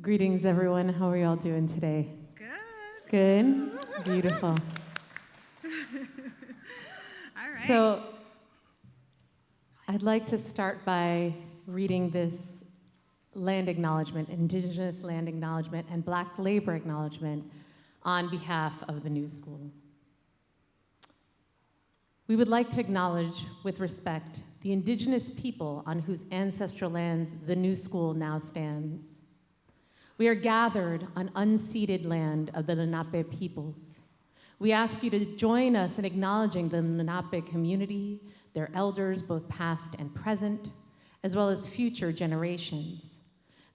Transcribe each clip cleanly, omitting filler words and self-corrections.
Greetings, everyone. How are you all doing today? Good. Good? Beautiful. All right. So, I'd like to start by reading this land acknowledgement, Indigenous land acknowledgement, and Black labor acknowledgement on behalf of the New School. We would like to acknowledge with respect the Indigenous people on whose ancestral lands the New School now stands. We are gathered on unceded land of the Lenape peoples. We ask you to join us in acknowledging the Lenape community, their elders, both past and present, as well as future generations.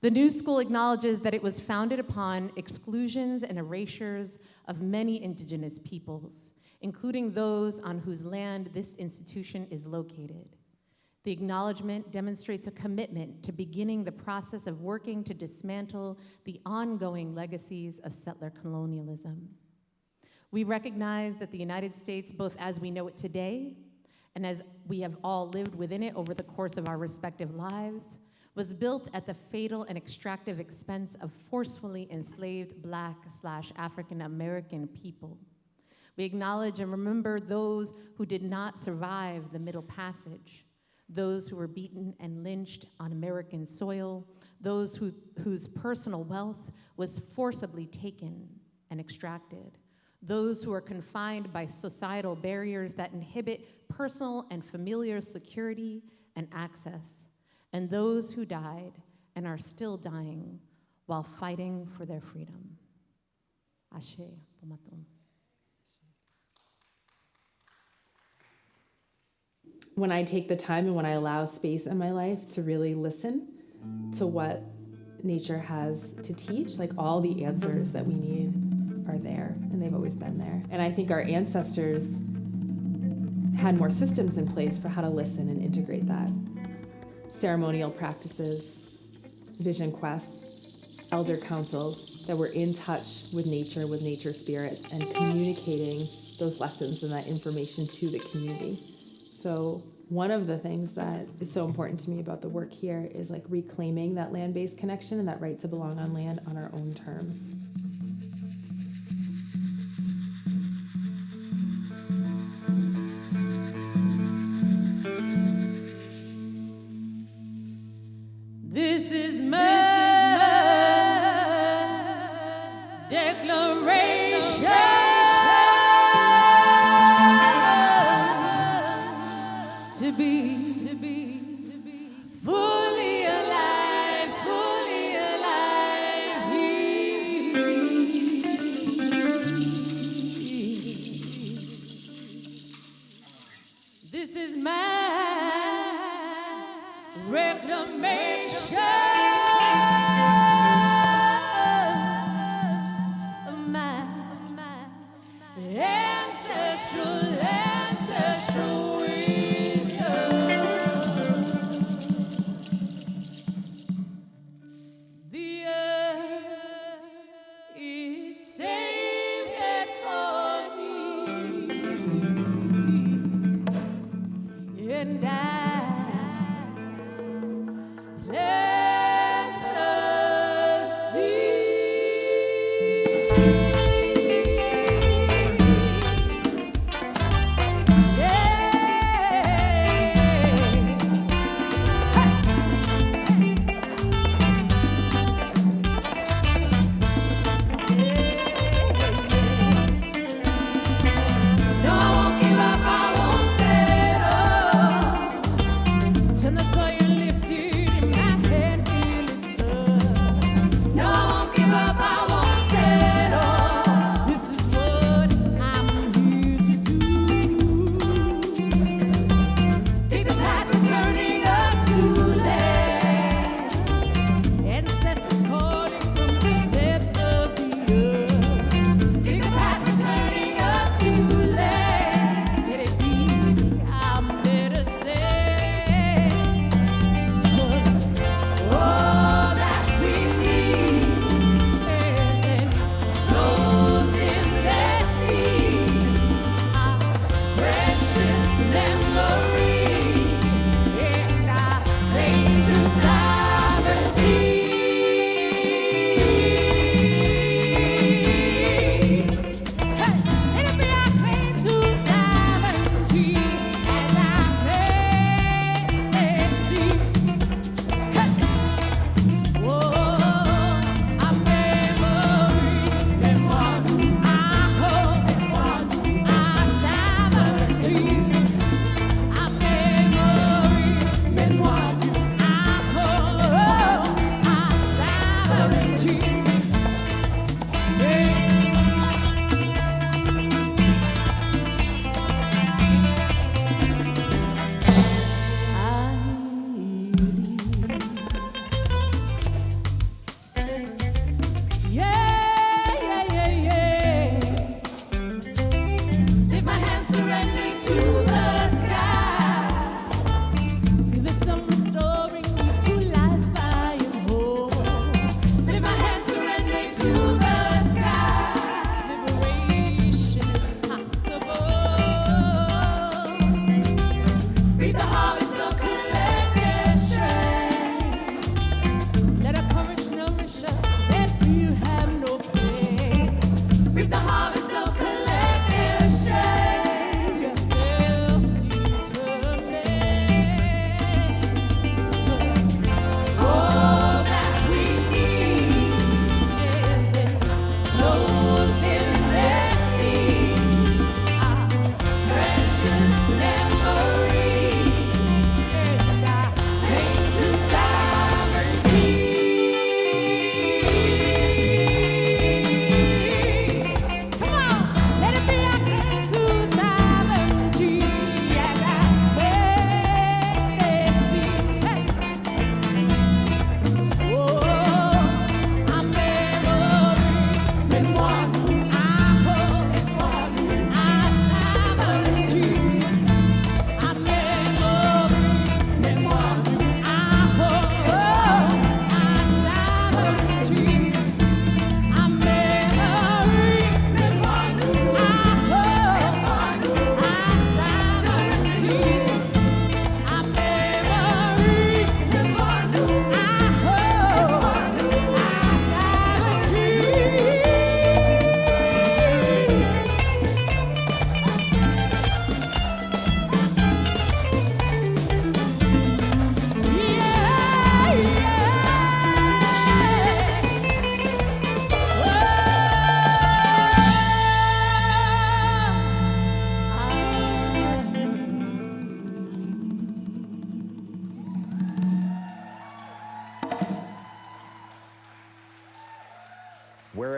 The New School acknowledges that it was founded upon exclusions and erasures of many Indigenous peoples, including those on whose land this institution is located. The acknowledgement demonstrates a commitment to beginning the process of working to dismantle the ongoing legacies of settler colonialism. We recognize that the United States, both as we know it today and as we have all lived within it over the course of our respective lives, was built at the fatal and extractive expense of forcefully enslaved Black/African American people. We acknowledge and remember those who did not survive the Middle Passage, those who were beaten and lynched on American soil, those whose personal wealth was forcibly taken and extracted, those who are confined by societal barriers that inhibit personal and familiar security and access, and those who died and are still dying while fighting for their freedom. Ashe, Pomatum. When I take the time and when I allow space in my life to really listen to what nature has to teach, like all the answers that we need are there, and they've always been there. And I think our ancestors had more systems in place for how to listen and integrate that. Ceremonial practices, vision quests, elder councils that were in touch with nature spirits, and communicating those lessons and that information to the community. So one of the things that is so important to me about the work here is like reclaiming that land-based connection and that right to belong on land on our own terms. This is my declaration to be fully alive here. This is my reclamation of my ancestral wisdom. The earth is saved for me, and I plant the seed. No, I won't give up, I won't settle.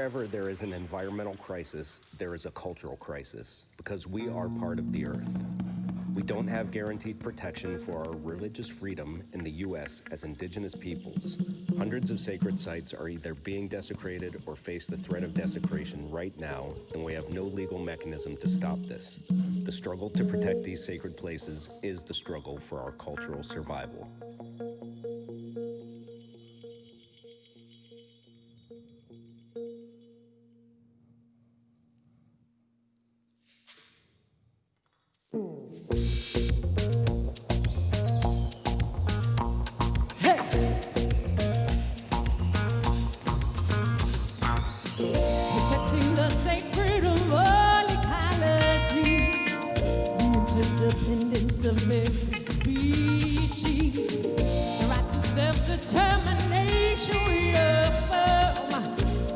wherever there is an environmental crisis, there is a cultural crisis, because we are part of the earth. We don't have guaranteed protection for our religious freedom in the U.S. as indigenous peoples. Hundreds of sacred sites are either being desecrated or face the threat of desecration right now, and we have no legal mechanism to stop this. The struggle to protect these sacred places is the struggle for our cultural survival. Protecting the sacred of all ecology, the interdependence of every species, the right to self-determination we affirm,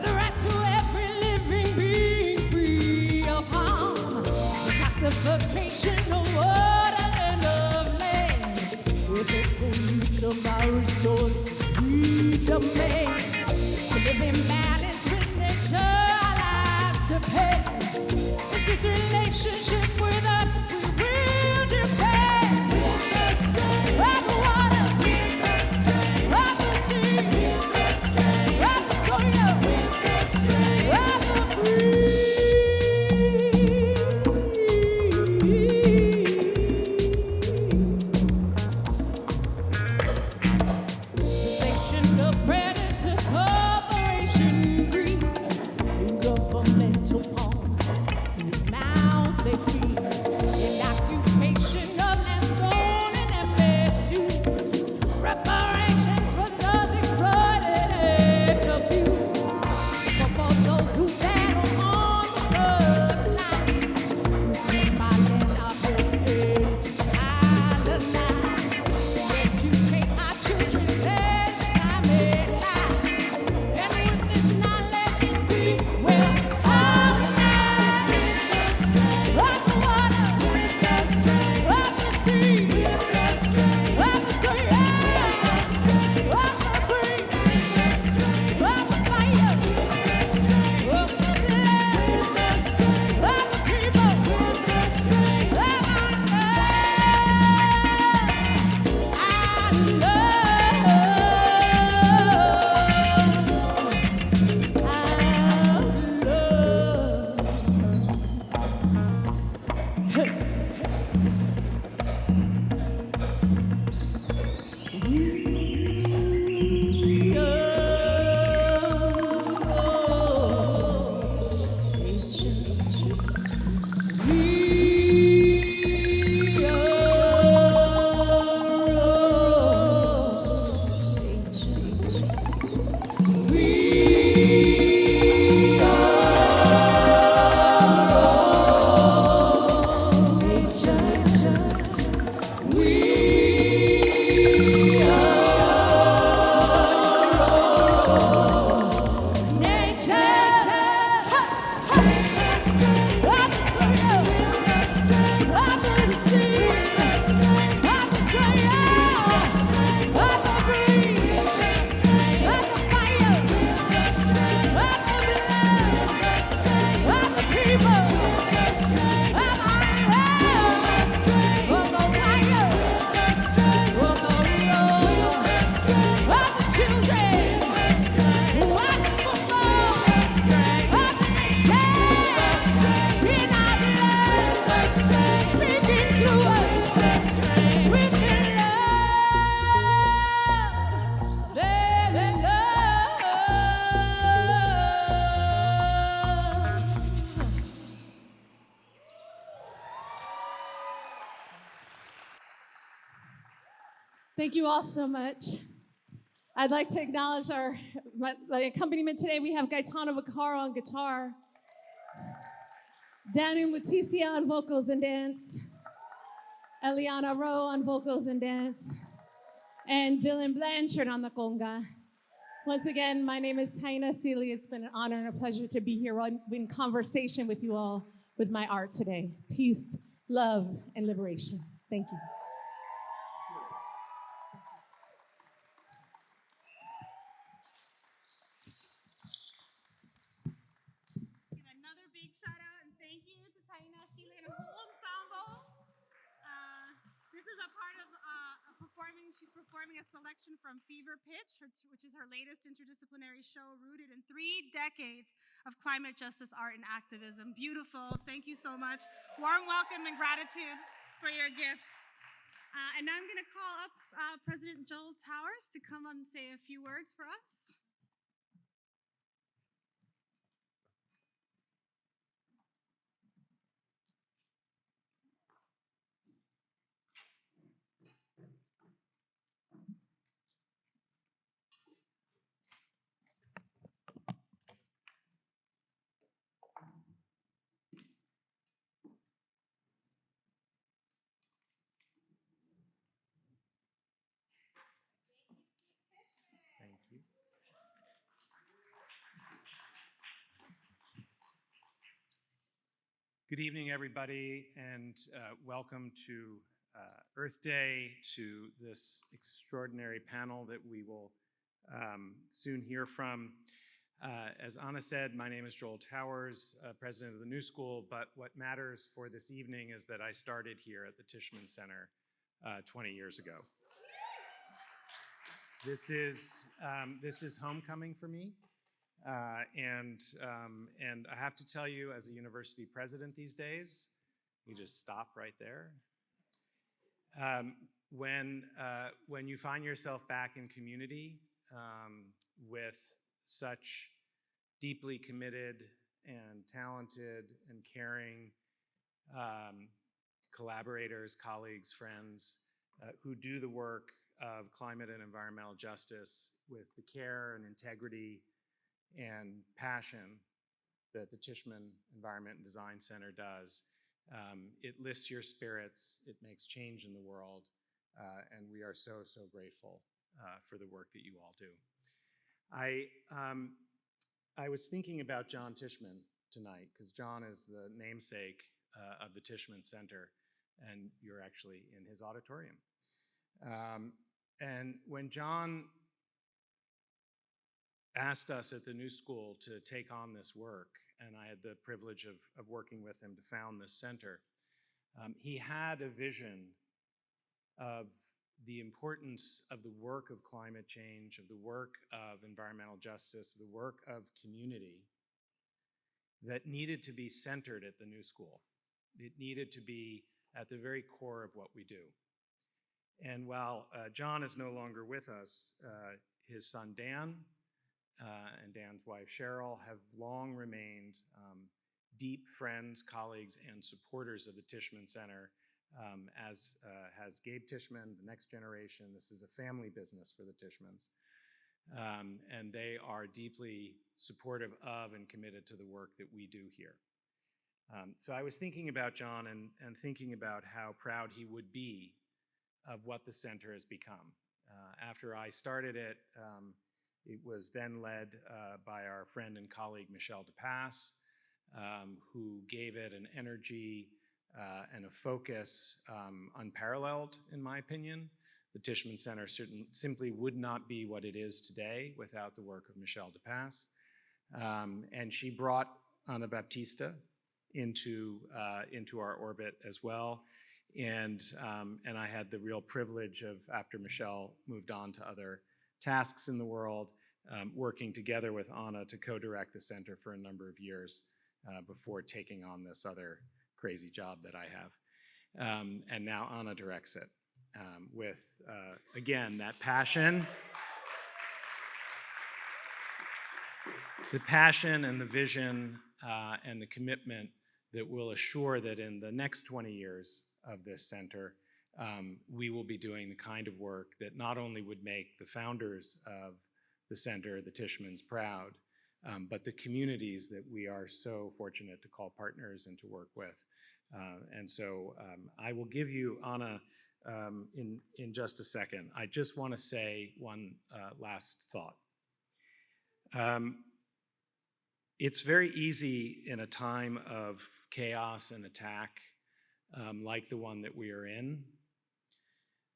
the right to every living being free of harm, the classification of water and of land, with the use of our resources we demand, to live in balance with nature, our lives depend. It's this relationship with us we will defend. Of the water, of the sea, of the soil, of the breeze. Cessation of predator corporation greed, in governmental palms, whose mouths they feed, in occupation of land stolen and misused, reparations for those exploited and abused, for those who battle on the front lines, who claim our land, our heritage, colonized, educate our children, there's time in life, and with this knowledge we will harmonize. Of the water, of the sea, of the soil, of the breeze, of the fire, of the people, Thank you all so much. I'd like to acknowledge my accompaniment today. We have Gaetano Vaccaro on guitar, Danu Mutisia on vocals and dance, Eliana Rowe on vocals and dance, and Dylan Blanchard on the conga. Once again, my name is Taina Seeley. It's been an honor and a pleasure to be here in conversation with you all with my art today. Peace, love, and liberation. Thank you. She's performing a selection from Fever Pitch, which is her latest interdisciplinary show rooted in 3 decades of climate justice, art, and activism. Beautiful. Thank you so much. Warm welcome and gratitude for your gifts. And now I'm going to call up President Joel Towers to come and say a few words for us. Thank you. Good evening, everybody, and welcome to Earth Day, to this extraordinary panel that we will soon hear from. As Anna said, my name is Joel Towers, president of the New School, but what matters for this evening is that I started here at the Tishman Center 20 years ago. This is homecoming for me, and I have to tell you, as a university president these days, you just stop right there. When you find yourself back in community with such deeply committed and talented and caring collaborators, colleagues, friends who do the work of climate and environmental justice with the care and integrity and passion that the Tishman Environment and Design Center does. It lifts your spirits, it makes change in the world, and we are so, so grateful for the work that you all do. I was thinking about John Tishman tonight, because John is the namesake of the Tishman Center, and you're actually in his auditorium. And when John asked us at the New School to take on this work, and I had the privilege of working with him to found this center, he had a vision of the importance of the work of climate change, of the work of environmental justice, of the work of community that needed to be centered at the New School. It needed to be at the very core of what we do. And while John is no longer with us, his son Dan and Dan's wife Cheryl have long remained deep friends, colleagues, and supporters of the Tishman Center, as has Gabe Tishman, the next generation. This is a family business for the Tishmans. And they are deeply supportive of and committed to the work that we do here. So I was thinking about John and thinking about how proud he would be of what the center has become. After I started it, it was then led by our friend and colleague, Michelle DePass, who gave it an energy and a focus unparalleled, in my opinion. The Tishman Center simply would not be what it is today without the work of Michelle DePass. And she brought Ana Baptista into our orbit as well. And I had the real privilege of, after Michelle moved on to other tasks in the world, working together with Ana to co-direct the center for a number of years before taking on this other crazy job that I have. And now Ana directs it with, again, that passion. The passion and the vision and the commitment that will assure that in the next 20 years of this center, we will be doing the kind of work that not only would make the founders of the center, the Tishmans, proud, but the communities that we are so fortunate to call partners and to work with. And so I will give you, Ana, in just a second. I just want to say one last thought. It's very easy in a time of chaos and attack like the one that we are in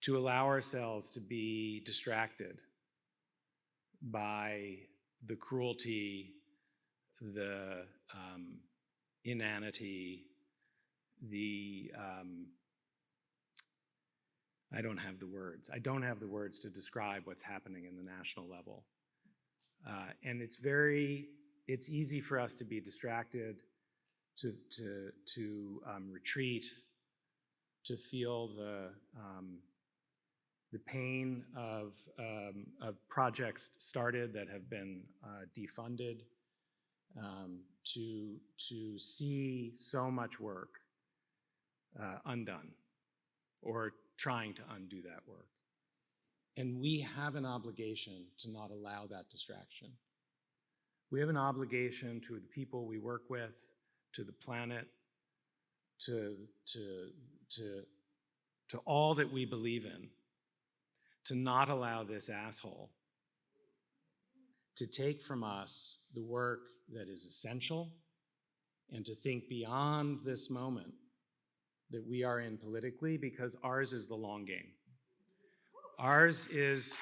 to allow ourselves to be distracted by the cruelty, the inanity, the, I don't have the words. I don't have the words to describe what's happening in the national level. And it's easy for us to be distracted, to retreat, to feel the pain of projects started that have been defunded, to see so much work undone or trying to undo that work. And we have an obligation to not allow that distraction. We have an obligation to the people we work with, to the planet, to all that we believe in, to not allow this asshole to take from us the work that is essential and to think beyond this moment that we are in politically, because ours is the long game. Ours is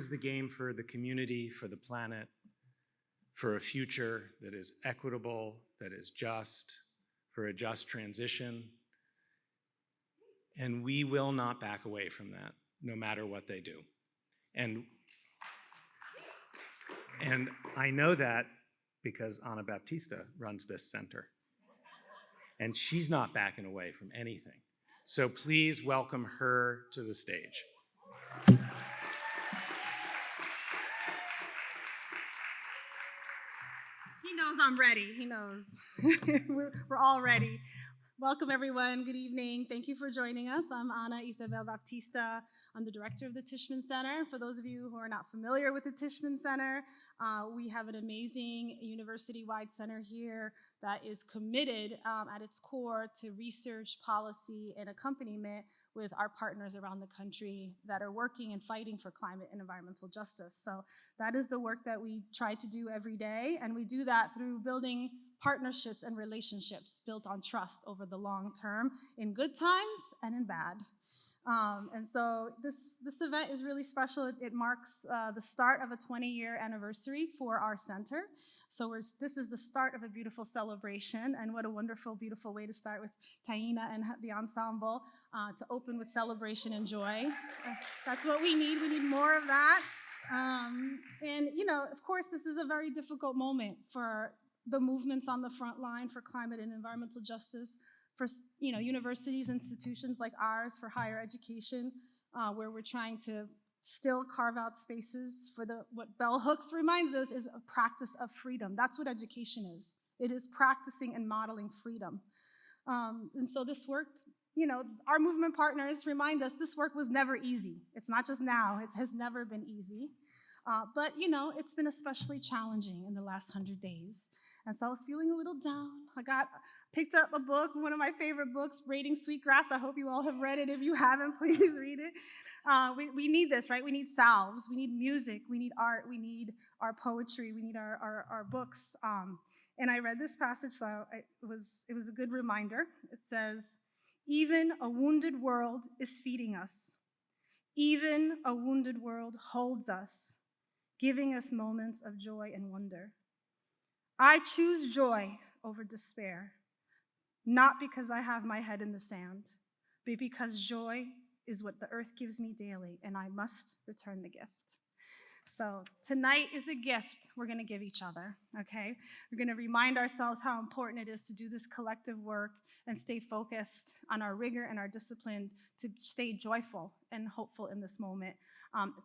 the game for the community, for the planet, for a future that is equitable, that is just, for a just transition. And we will not back away from that, no matter what they do. And I know that because Ana Baptista runs this center. And she's not backing away from anything. So please welcome her to the stage. He knows I'm ready. He knows. We're all ready. Welcome, everyone. Good evening. Thank you for joining us. I'm Ana Isabel Baptista. I'm the director of the Tishman Center. For those of you who are not familiar with the Tishman Center, we have an amazing university-wide center here that is committed at its core to research, policy, and accompaniment with our partners around the country that are working and fighting for climate and environmental justice. So that is the work that we try to do every day, and we do that through building partnerships and relationships built on trust over the long term, in good times and in bad. And so this event is really special. It marks the start of a 20-year anniversary for our center. So this is the start of a beautiful celebration, and what a wonderful, beautiful way to start with Taina and the ensemble, to open with celebration and joy. That's what we need. We need more of that. And, you know, of course, this is a very difficult moment for the movements on the front line for climate and environmental justice, for universities, institutions like ours, for higher education, where we're trying to still carve out spaces for what Bell Hooks reminds us is a practice of freedom. That's what education is. It is practicing and modeling freedom. And so this work, our movement partners remind us this work was never easy. It's not just now, it has never been easy. But it's been especially challenging in the last 100 days. And so I was feeling a little down. I picked up a book, one of my favorite books, Braiding Sweetgrass. I hope you all have read it. If you haven't, please read it. We need this, right? We need salves. We need music. We need art. We need our poetry. We need our books. And I read this passage, so it was a good reminder. It says, "Even a wounded world is feeding us. Even a wounded world holds us, giving us moments of joy and wonder. I choose joy over despair, not because I have my head in the sand, but because joy is what the earth gives me daily, and I must return the gift." So tonight is a gift we're going to give each other, okay? We're going to remind ourselves how important it is to do this collective work and stay focused on our rigor and our discipline to stay joyful and hopeful in this moment,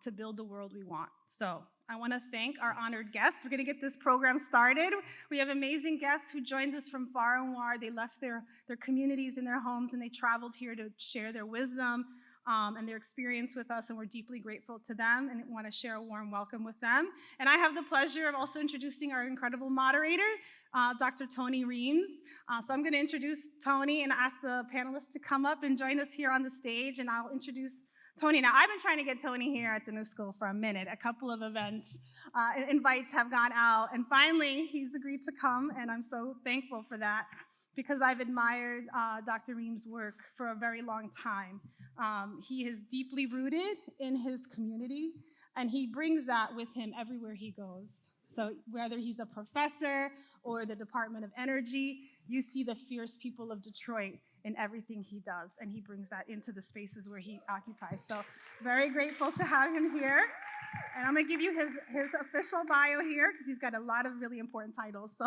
to build the world we want. So I want to thank our honored guests. We're going to get this program started. We have amazing guests who joined us from far and wide. They left their communities and their homes, and they traveled here to share their wisdom and their experience with us, and we're deeply grateful to them and want to share a warm welcome with them. And I have the pleasure of also introducing our incredible moderator, Dr. Tony Reams. So I'm going to introduce Tony and ask the panelists to come up and join us here on the stage, and I'll introduce Tony. Now, I've been trying to get Tony here at the New School for a minute. A couple of events, invites have gone out, and finally he's agreed to come, and I'm so thankful for that because I've admired Dr. Reams' work for a very long time. He is deeply rooted in his community, and he brings that with him everywhere he goes. So whether he's a professor or the Department of Energy, you see the fierce people of Detroit in everything he does, and he brings that into the spaces where he occupies. So very grateful to have him here. And I'm going to give you his official bio here because he's got a lot of really important titles. So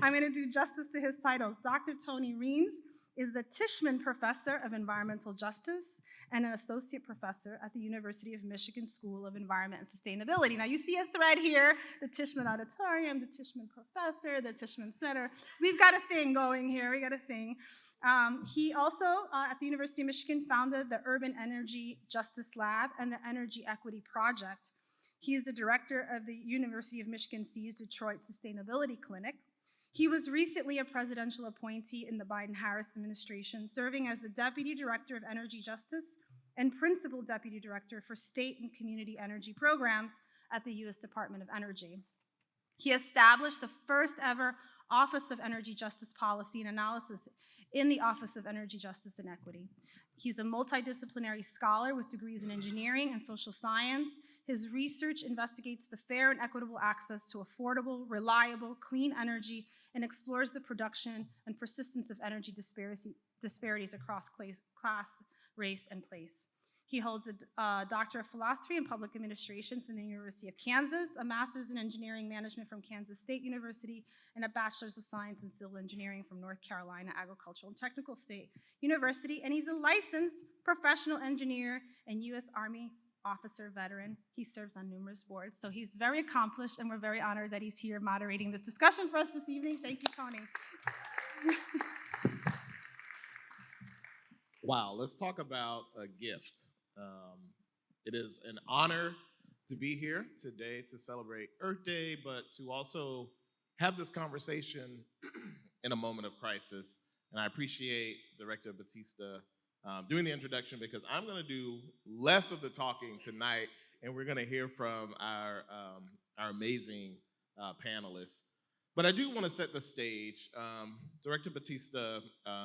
I'm going to do justice to his titles. Dr. Tony Reams is the Tishman Professor of Environmental Justice and an Associate Professor at the University of Michigan School of Environment and Sustainability. Now, you see a thread here, the Tishman Auditorium, the Tishman Professor, the Tishman Center. We've got a thing going here. We got a thing. He also, at the University of Michigan, founded the Urban Energy Justice Lab and the Energy Equity Project. He's the director of the University of Michigan C's Detroit Sustainability Clinic. He was recently a presidential appointee in the Biden-Harris administration, serving as the Deputy Director of Energy Justice and Principal Deputy Director for State and Community Energy Programs at the U.S. Department of Energy. He established the first ever Office of Energy Justice Policy and Analysis in the Office of Energy Justice and Equity. He's a multidisciplinary scholar with degrees in engineering and social science. His research investigates the fair and equitable access to affordable, reliable, clean energy and explores the production and persistence of energy disparities across class, race, and place. He holds a Doctor of Philosophy and Public Administration from the University of Kansas, a Master's in Engineering Management from Kansas State University, and a Bachelor's of Science in Civil Engineering from North Carolina Agricultural and Technical State University, and he's a licensed professional engineer and U.S. Army officer veteran. He serves on numerous boards, so he's very accomplished, and we're very honored that he's here moderating this discussion for us this evening. Thank you, Tony. Wow, let's talk about a gift. It is an honor to be here today to celebrate Earth Day, but to also have this conversation in a moment of crisis. And I appreciate Director Batista doing the introduction because I'm going to do less of the talking tonight, and we're going to hear from our amazing panelists. But I do want to set the stage. Director Batista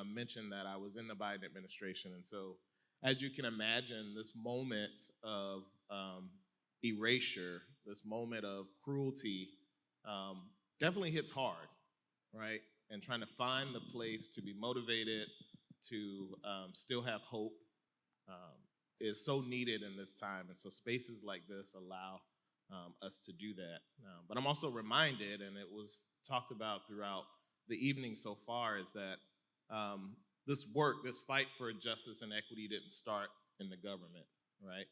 mentioned that I was in the Biden administration, and so as you can imagine, this moment of erasure, this moment of cruelty definitely hits hard, right? And trying to find the place to be motivated, to still have hope is so needed in this time. And so spaces like this allow us to do that. But I'm also reminded, and it was talked about throughout the evening so far, is that this work, this fight for justice and equity didn't start in the government, right?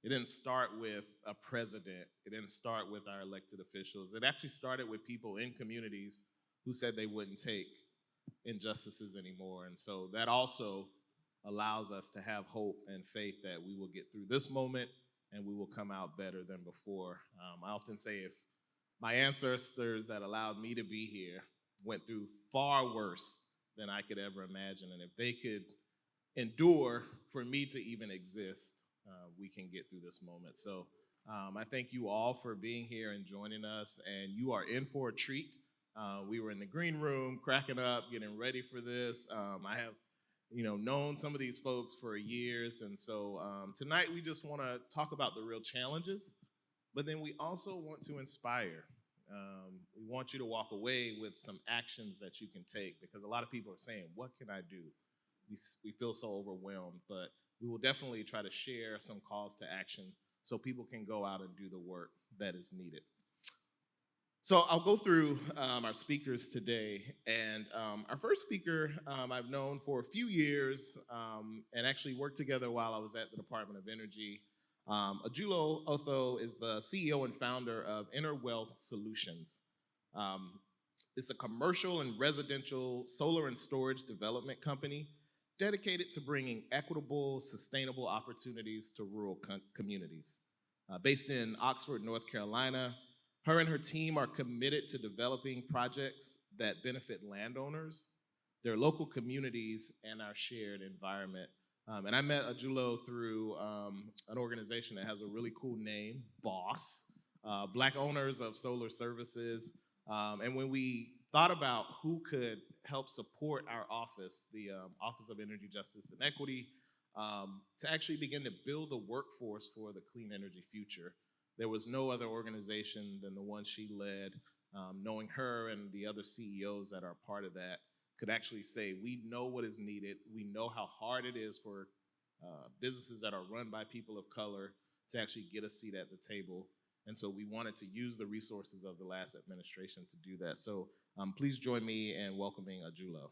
It didn't start with a president. It didn't start with our elected officials. It actually started with people in communities who said they wouldn't take injustices anymore. And so that also allows us to have hope and faith that we will get through this moment and we will come out better than before. I often say if my ancestors that allowed me to be here went through far worse than I could ever imagine, and if they could endure for me to even exist, we can get through this moment. So I thank you all for being here and joining us, and you are in for a treat. We were in the green room cracking up, getting ready for this. I have known some of these folks for years, and so tonight we just want to talk about the real challenges, but then we also want to inspire. We want you to walk away with some actions that you can take, because a lot of people are saying, what can I do? We feel so overwhelmed, but we will definitely try to share some calls to action so people can go out and do the work that is needed. So I'll go through our speakers today, and our first speaker I've known for a few years and actually worked together while I was at the Department of Energy. Ajulo Othow is the CEO and founder of EnerWealth Solutions. It's a commercial and residential solar and storage development company dedicated to bringing equitable, sustainable opportunities to rural communities. Based in Oxford, North Carolina, her and her team are committed to developing projects that benefit landowners, their local communities, and our shared environment. And I met Ajulo through an organization that has a really cool name, BOSS, Black Owners of Solar Services. And when we thought about who could help support our office, the Office of Energy Justice and Equity, to actually begin to build a workforce for the clean energy future, there was no other organization than the one she led. Knowing her and the other CEOs that are part of that, could actually say, we know what is needed. We know how hard it is for businesses that are run by people of color to actually get a seat at the table. And so we wanted to use the resources of the last administration to do that. So please join me in welcoming Ajulo.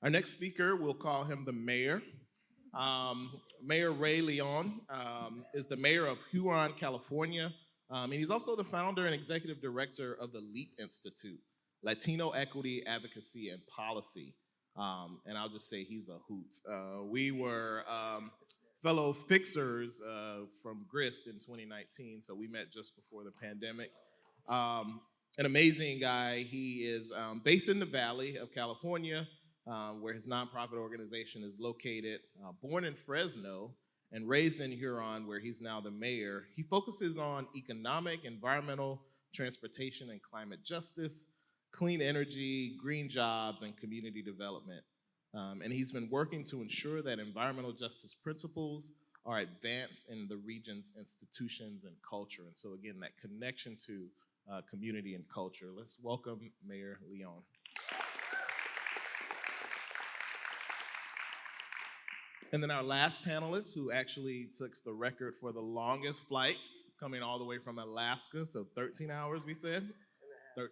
Our next speaker, we'll call him the mayor. Mayor Ray Leon is the mayor of Huron, California. And he's also the founder and executive director of the LEAP Institute, Latino Equity, Advocacy, and Policy. And I'll just say he's a hoot. We were fellow fixers from Grist in 2019, so we met just before the pandemic. An amazing guy. He is based in the Valley of California, where his nonprofit organization is located. Born in Fresno and raised in Huron, where he's now the mayor. He focuses on economic, environmental, transportation, and climate justice, clean energy, green jobs, and community development. And he's been working to ensure that environmental justice principles are advanced in the region's institutions and culture. And so again, that connection to community and culture. Let's welcome Mayor Leon. And then our last panelist, who actually took the record for the longest flight, coming all the way from Alaska, so 13 hours, we said?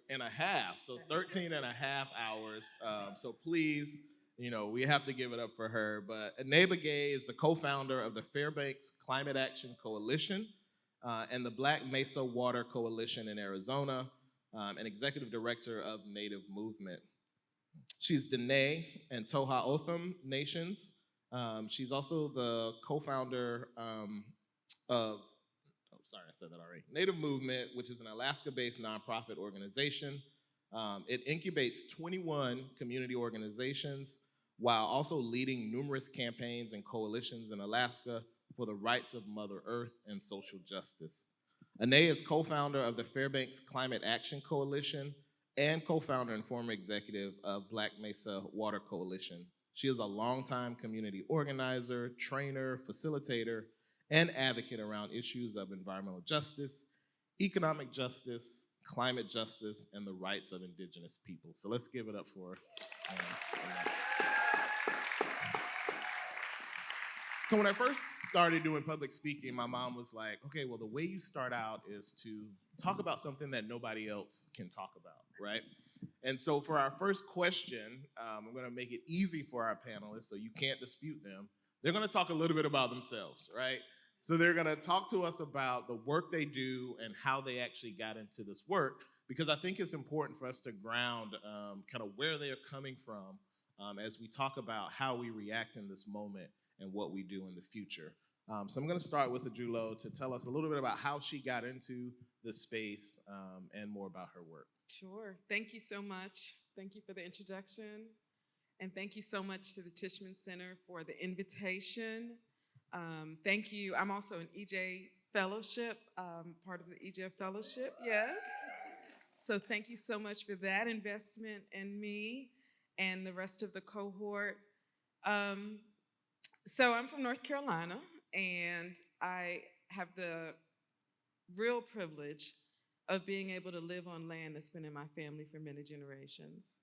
And a half, so 13 and a half hours. So please, we have to give it up for her. But Aneba Gay is the co-founder of the Fairbanks Climate Action Coalition and the Black Mesa Water Coalition in Arizona, and executive director of Native Movement. She's Dene and Toha Otham Nations. She's also the co-founder of, I said that already, Native Movement, which is an Alaska-based nonprofit organization. It incubates 21 community organizations while also leading numerous campaigns and coalitions in Alaska for the rights of Mother Earth and social justice. Ane is co-founder of the Fairbanks Climate Action Coalition and co-founder and former executive of Black Mesa Water Coalition. She is a longtime community organizer, trainer, facilitator, and advocate around issues of environmental justice, economic justice, climate justice, and the rights of Indigenous people. So let's give it up for So when I first started doing public speaking, my mom was like, okay, well, the way you start out is to talk about something that nobody else can talk about, right? And so for our first question, I'm gonna make it easy for our panelists so you can't dispute them. They're gonna talk a little bit about themselves, right? So they're gonna talk to us about the work they do and how they actually got into this work, because I think it's important for us to ground kind of where they're coming from as we talk about how we react in this moment and what we do in the future. So I'm gonna start with Ajulo to tell us a little bit about how she got into this space and more about her work. Sure. Thank you so much. Thank you for the introduction. And thank you so much to the Tishman Center for the invitation. Thank you. I'm also an EJ Fellowship, part of the EJ Fellowship, yes. So thank you so much for that investment in me and the rest of the cohort. So I'm from North Carolina, and I have the real privilege of being able to live on land that's been in my family for many generations.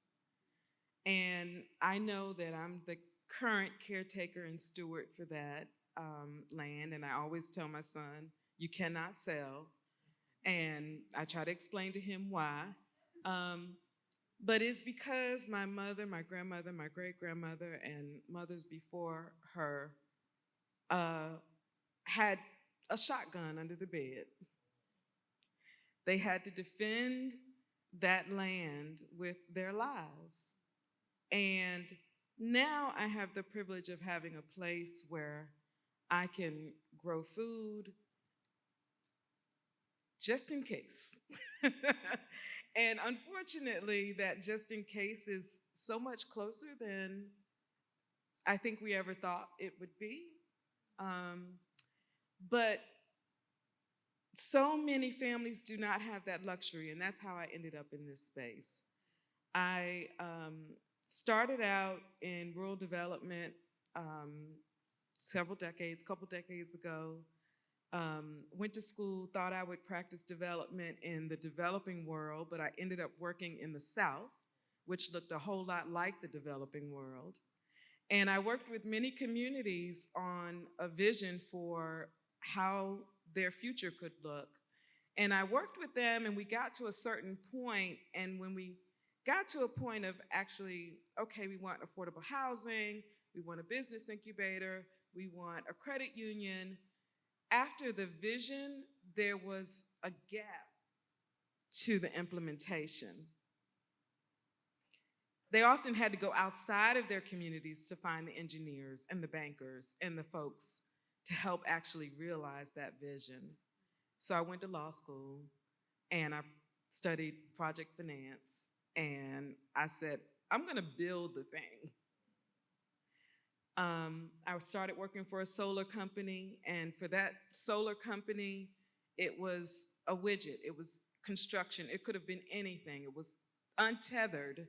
And I know that I'm the current caretaker and steward for that land, and I always tell my son, you cannot sell. And I try to explain to him why. But it's because my mother, my grandmother, my great-grandmother, and mothers before her had a shotgun under the bed. They had to defend that land with their lives. And now I have the privilege of having a place where I can grow food just in case. And unfortunately, that just in case is so much closer than I think we ever thought it would be. But so many families do not have that luxury, and that's how I ended up in this space. I started out in rural development couple decades ago. Went to school, thought I would practice development in the developing world, but I ended up working in the South, which looked a whole lot like the developing world. And I worked with many communities on a vision for how their future could look. And I worked with them, and we got to a certain point, and when we got to a point of actually, okay, we want affordable housing, we want a business incubator, we want a credit union. After the vision, there was a gap to the implementation. They often had to go outside of their communities to find the engineers and the bankers and the folks to help actually realize that vision. So I went to law school and I studied project finance, and I said, I'm gonna build the thing. I started working for a solar company, and for that solar company, it was a widget, it was construction, it could have been anything. It was untethered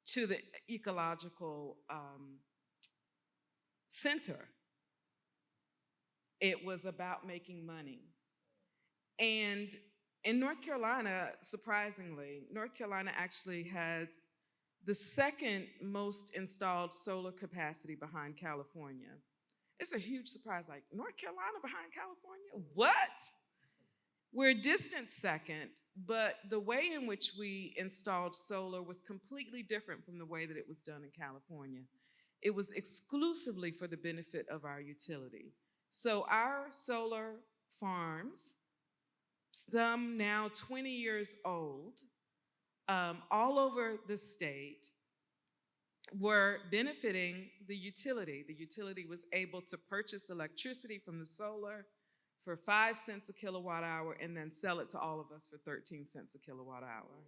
to the ecological center. It was about making money. And in North Carolina, surprisingly, North Carolina actually had the second most installed solar capacity behind California. It's a huge surprise, like, North Carolina behind California? What? We're a distant second, but the way in which we installed solar was completely different from the way that it was done in California. It was exclusively for the benefit of our utility. So our solar farms, some now 20 years old, all over the state, were benefiting the utility. The utility was able to purchase electricity from the solar for 5 cents a kilowatt hour and then sell it to all of us for 13 cents a kilowatt hour.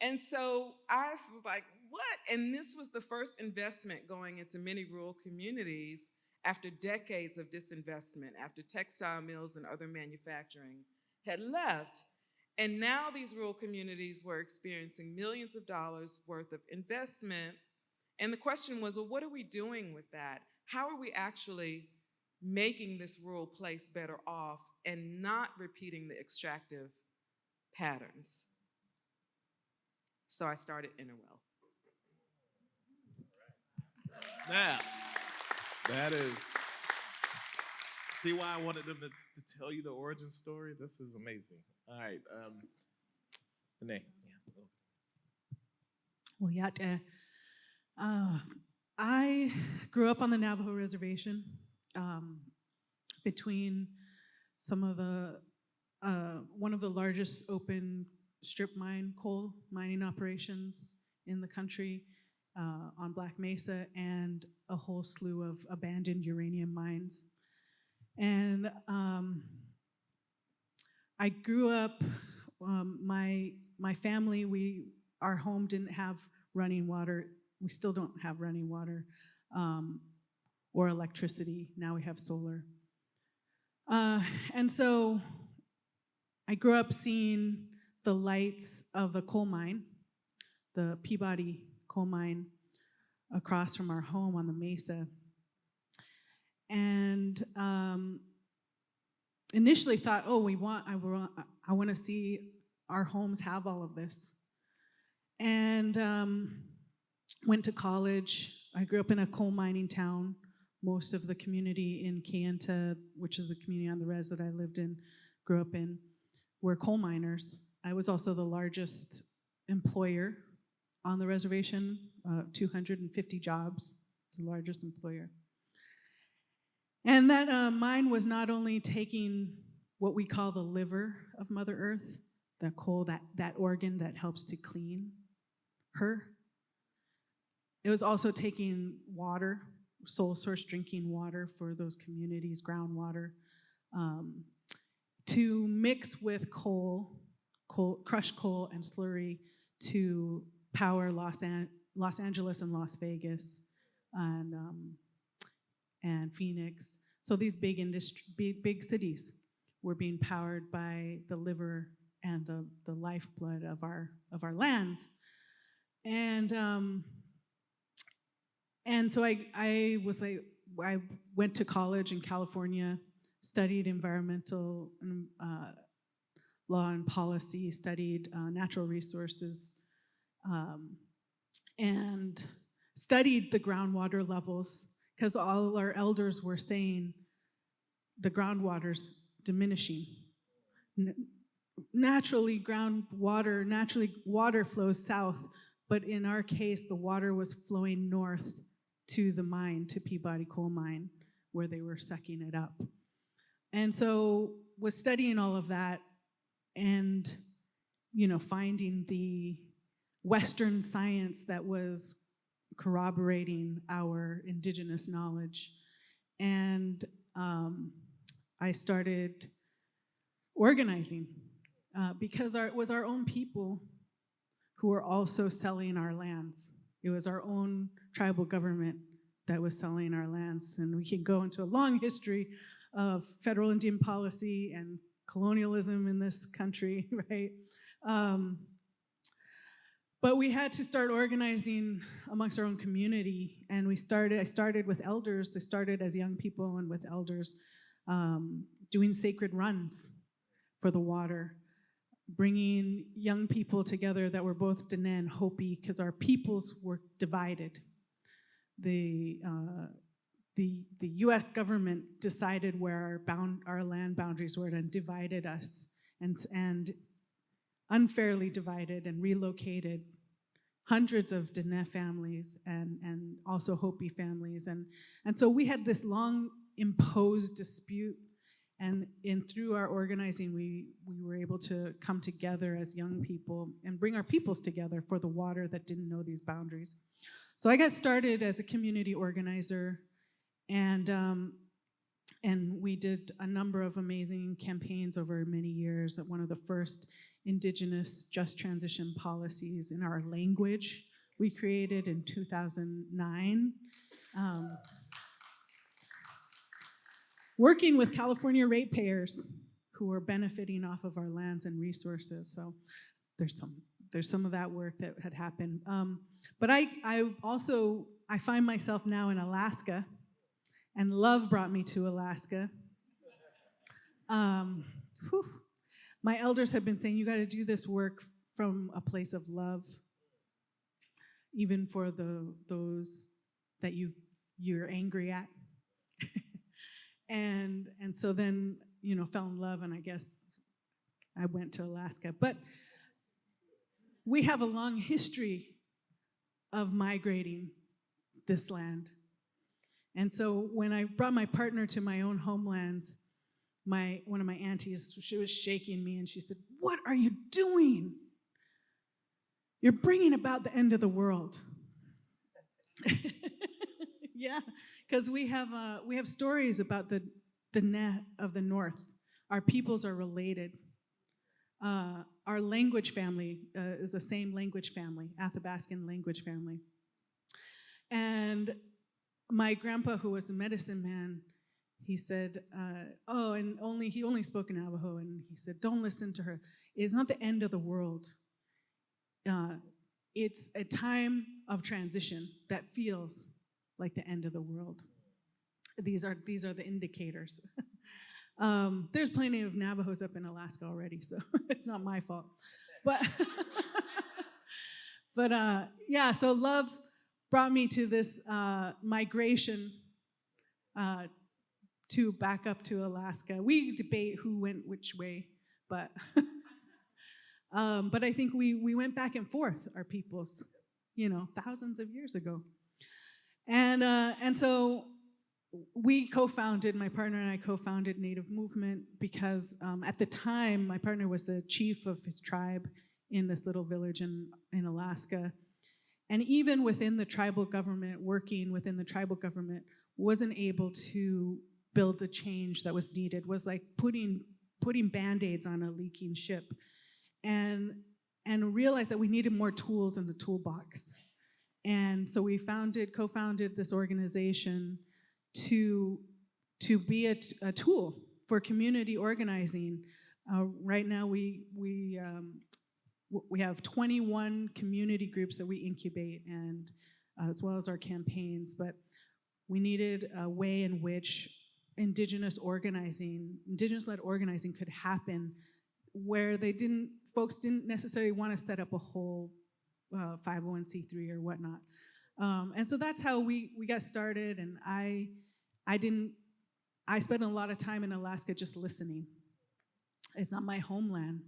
And so I was like, what? And this was the first investment going into many rural communities after decades of disinvestment, after textile mills and other manufacturing had left. And now these rural communities were experiencing millions of dollars worth of investment. And the question was, well, what are we doing with that? How are we actually making this rural place better off and not repeating the extractive patterns? So I started EnerWealth. Snap. That is, see why I wanted them to tell you the origin story? This is amazing. All right, Renee. Well, Yate. I grew up on the Navajo Reservation between some of the, one of the largest open strip mine coal mining operations in the country on Black Mesa, and a whole slew of abandoned uranium mines. And I grew up, my family, our home didn't have running water. We still don't have running water or electricity. Now we have solar. And so I grew up seeing the lights of the coal mine, the Peabody coal mine, across from our home on the mesa. And initially thought, oh, I want to see our homes have all of this. And went to college. I grew up in a coal mining town. Most of the community in Keynote, which is the community on the res that I lived in, grew up in, were coal miners. I was also the largest employer on the reservation, 250 jobs, the largest employer. And that mine was not only taking what we call the liver of Mother Earth, the coal, that organ that helps to clean her. It was also taking water, sole source drinking water for those communities, groundwater, to mix with coal, crushed coal and slurry to power Los Angeles and Las Vegas and Phoenix. So these big cities were being powered by the liver and the lifeblood of our lands. And so I went to college in California, studied environmental law and policy, studied natural resources, and studied the groundwater levels, because all our elders were saying the groundwater's diminishing. Naturally, water flows south, but in our case, the water was flowing north to the mine, to Peabody Coal Mine, where they were sucking it up. And so was studying all of that and, finding the Western science that was corroborating our indigenous knowledge. And I started organizing because it was our own people who were also selling our lands. It was our own tribal government that was selling our lands. And we can go into a long history of federal Indian policy and colonialism in this country, right? But we had to start organizing amongst our own community, and I started with elders. I started as young people and with elders doing sacred runs for the water, bringing young people together that were both Dene and Hopi, because our peoples were divided. The U.S. government decided where our land boundaries were and divided us, and unfairly divided and relocated hundreds of Dene families and also Hopi families. And so we had this long imposed dispute, and through our organizing, we were able to come together as young people and bring our peoples together for the water that didn't know these boundaries. So I got started as a community organizer, and we did a number of amazing campaigns over many years. One of the first Indigenous just transition policies in our language we created in 2009. Working with California ratepayers who were benefiting off of our lands and resources. So there's some of that work that had happened. But I find myself now in Alaska, and love brought me to Alaska. My elders have been saying, you got to do this work from a place of love, even for those that you're angry at. And so then, fell in love, and I guess I went to Alaska. But we have a long history of migrating this land. And so when I brought my partner to my own homelands, one of my aunties, she was shaking me, and she said, "What are you doing? You're bringing about the end of the world." Yeah, because we have stories about the Dene of the North. Our peoples are related. Our language family is the same language family, Athabascan language family. And my grandpa, who was a medicine man, he said, he only spoke in Navajo, and he said, "Don't listen to her. It's not the end of the world. It's a time of transition that feels like the end of the world." These are the indicators. There's plenty of Navajos up in Alaska already, so it's not my fault. But so love brought me to this migration to back up to Alaska. We debate who went which way, but I think we went back and forth, our peoples, thousands of years ago. And so my partner and I co-founded Native Movement because at the time, my partner was the chief of his tribe in this little village in Alaska. And even within the tribal government, working within the tribal government, wasn't able to build a change that was needed, was like putting Band-Aids on a leaking ship. And realized that we needed more tools in the toolbox. And so we co-founded this organization to be a tool for community organizing. Right now we have 21 community groups that we incubate, and as well as our campaigns. But we needed a way in which Indigenous-led organizing could happen where folks didn't necessarily want to set up a whole 501c3 or whatnot. And so that's how we got started, and I spent a lot of time in Alaska just listening. It's not my homeland,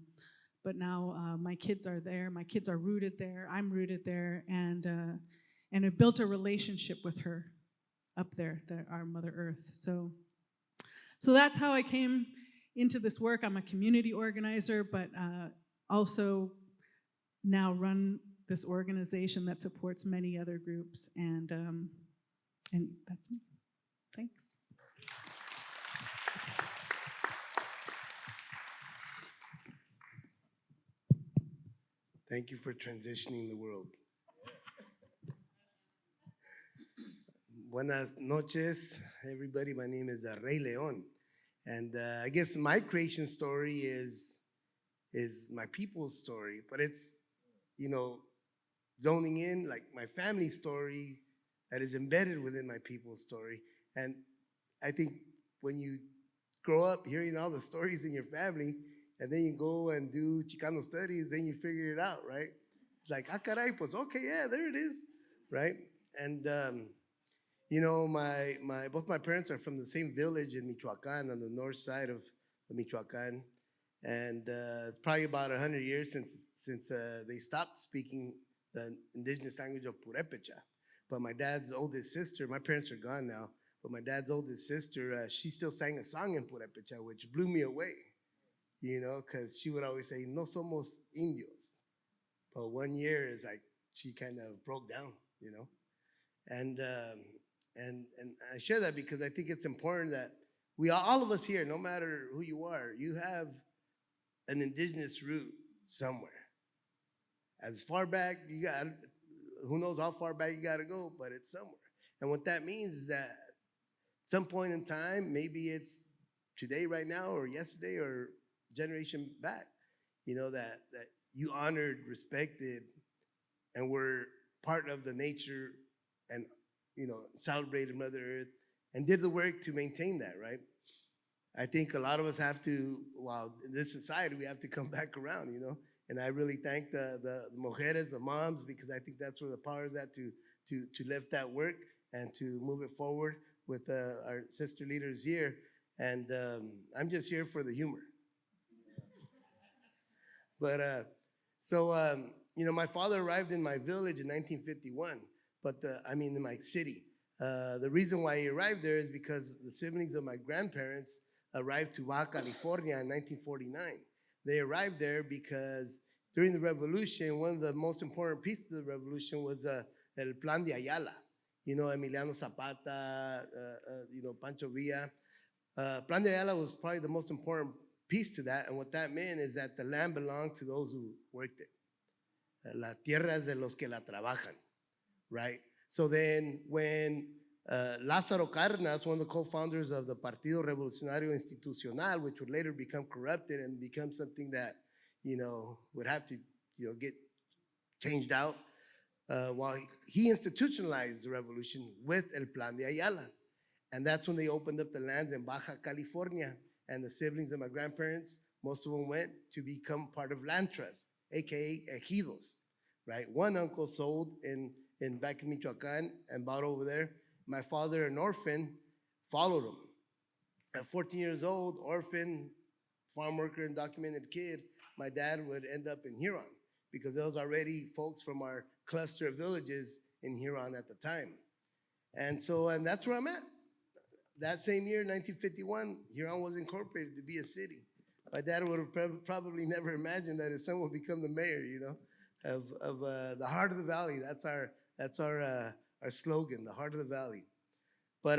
but now my kids are there, my kids are rooted there, I'm rooted there, and I built a relationship with her up there, our Mother Earth. So that's how I came into this work. I'm a community organizer, but also now run this organization that supports many other groups, and that's me. Thanks. Thank you for transitioning the world. Buenas noches, everybody. My name is Rey Leon. And I guess my creation story is my people's story, but it's, zoning in like my family story that is embedded within my people's story. And I think when you grow up hearing all the stories in your family, and then you go and do Chicano studies, then you figure it out, right? It's like, caray, pues, okay, yeah, there it is, right? And, both my parents are from the same village in Michoacan, on the north side of Michoacan. And probably about 100 years since they stopped speaking the indigenous language of Purepecha. But my dad's oldest sister, my parents are gone now, but my dad's oldest sister, she still sang a song in Purepecha, which blew me away, because she would always say, no somos indios. But one year is like, she kind of broke down, And I share that because I think it's important that all of us here, no matter who you are, you have an indigenous root somewhere. As far back, who knows how far back you got to go, but it's somewhere. And what that means is that at some point in time, maybe it's today, right now, or yesterday, or generation back, that you honored, respected, and were part of the nature and celebrated Mother Earth and did the work to maintain that, right? I think a lot of us have to, in this society, we have to come back around, And I really thank the mujeres, the moms, because I think that's where the power is at to lift that work and to move it forward with our sister leaders here. And I'm just here for the humor. But my father arrived in my village in 1951. In my city. The reason why he arrived there is because the siblings of my grandparents arrived to Baja California in 1949. They arrived there because during the revolution, one of the most important pieces of the revolution was el Plan de Ayala. Emiliano Zapata, Pancho Villa. Plan de Ayala was probably the most important piece to that, and what that meant is that the land belonged to those who worked it. La tierra es de los que la trabajan. Right? So then when Lázaro Cárdenas, one of the co-founders of the Partido Revolucionario Institucional, which would later become corrupted and become something that, would have to, get changed out, while he institutionalized the revolution with El Plan de Ayala. And that's when they opened up the lands in Baja California. And the siblings of my grandparents, most of them went to become part of land trust, AKA ejidos, right? One uncle sold back in Michoacan and bought over there. My father, an orphan, followed him. At 14 years old, orphan, farm worker, undocumented kid, my dad would end up in Huron because there was already folks from our cluster of villages in Huron at the time. And that's where I'm at. That same year, 1951, Huron was incorporated to be a city. My dad would have probably never imagined that his son would become the mayor, of the heart of the valley. That's our slogan, the heart of the valley. But,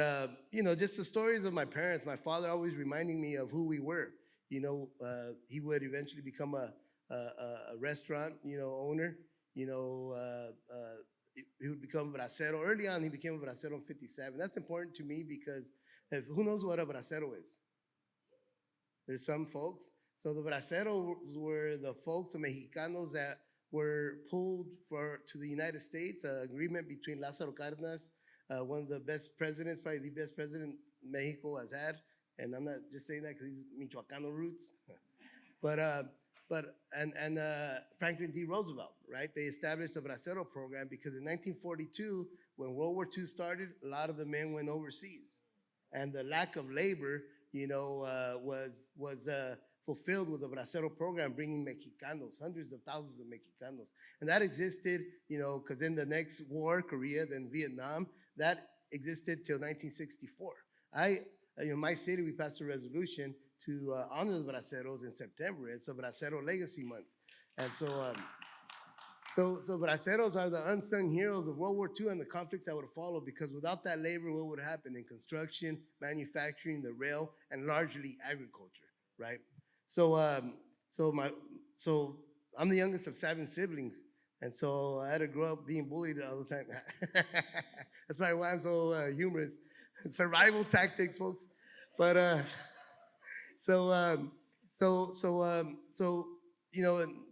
just the stories of my parents, my father always reminding me of who we were. He would eventually become a restaurant, owner. He would become a bracero. Early on, he became a bracero in 57. That's important to me because who knows what a bracero is? There's some folks. So the braceros were the folks, the Mexicanos that were pulled to the United States, an agreement between Lázaro Cárdenas, one of the best presidents, probably the best president Mexico has had, and I'm not just saying that because he's Michoacano roots, but Franklin D. Roosevelt, right? They established the Bracero program because in 1942, when World War II started, a lot of the men went overseas, and the lack of labor, was fulfilled with the Bracero program, bringing Mexicanos, hundreds of thousands of Mexicanos. And that existed, because in the next war, Korea, then Vietnam, that existed till 1964. In my city, we passed a resolution to honor the Braceros in September. It's a Bracero Legacy Month. And so Braceros are the unsung heroes of World War II and the conflicts that would follow, because without that labor, what would happen in construction, manufacturing, the rail, and largely agriculture, right? So I'm the youngest of 7 siblings, and so I had to grow up being bullied all the time. That's probably why I'm so humorous. Survival tactics, folks. But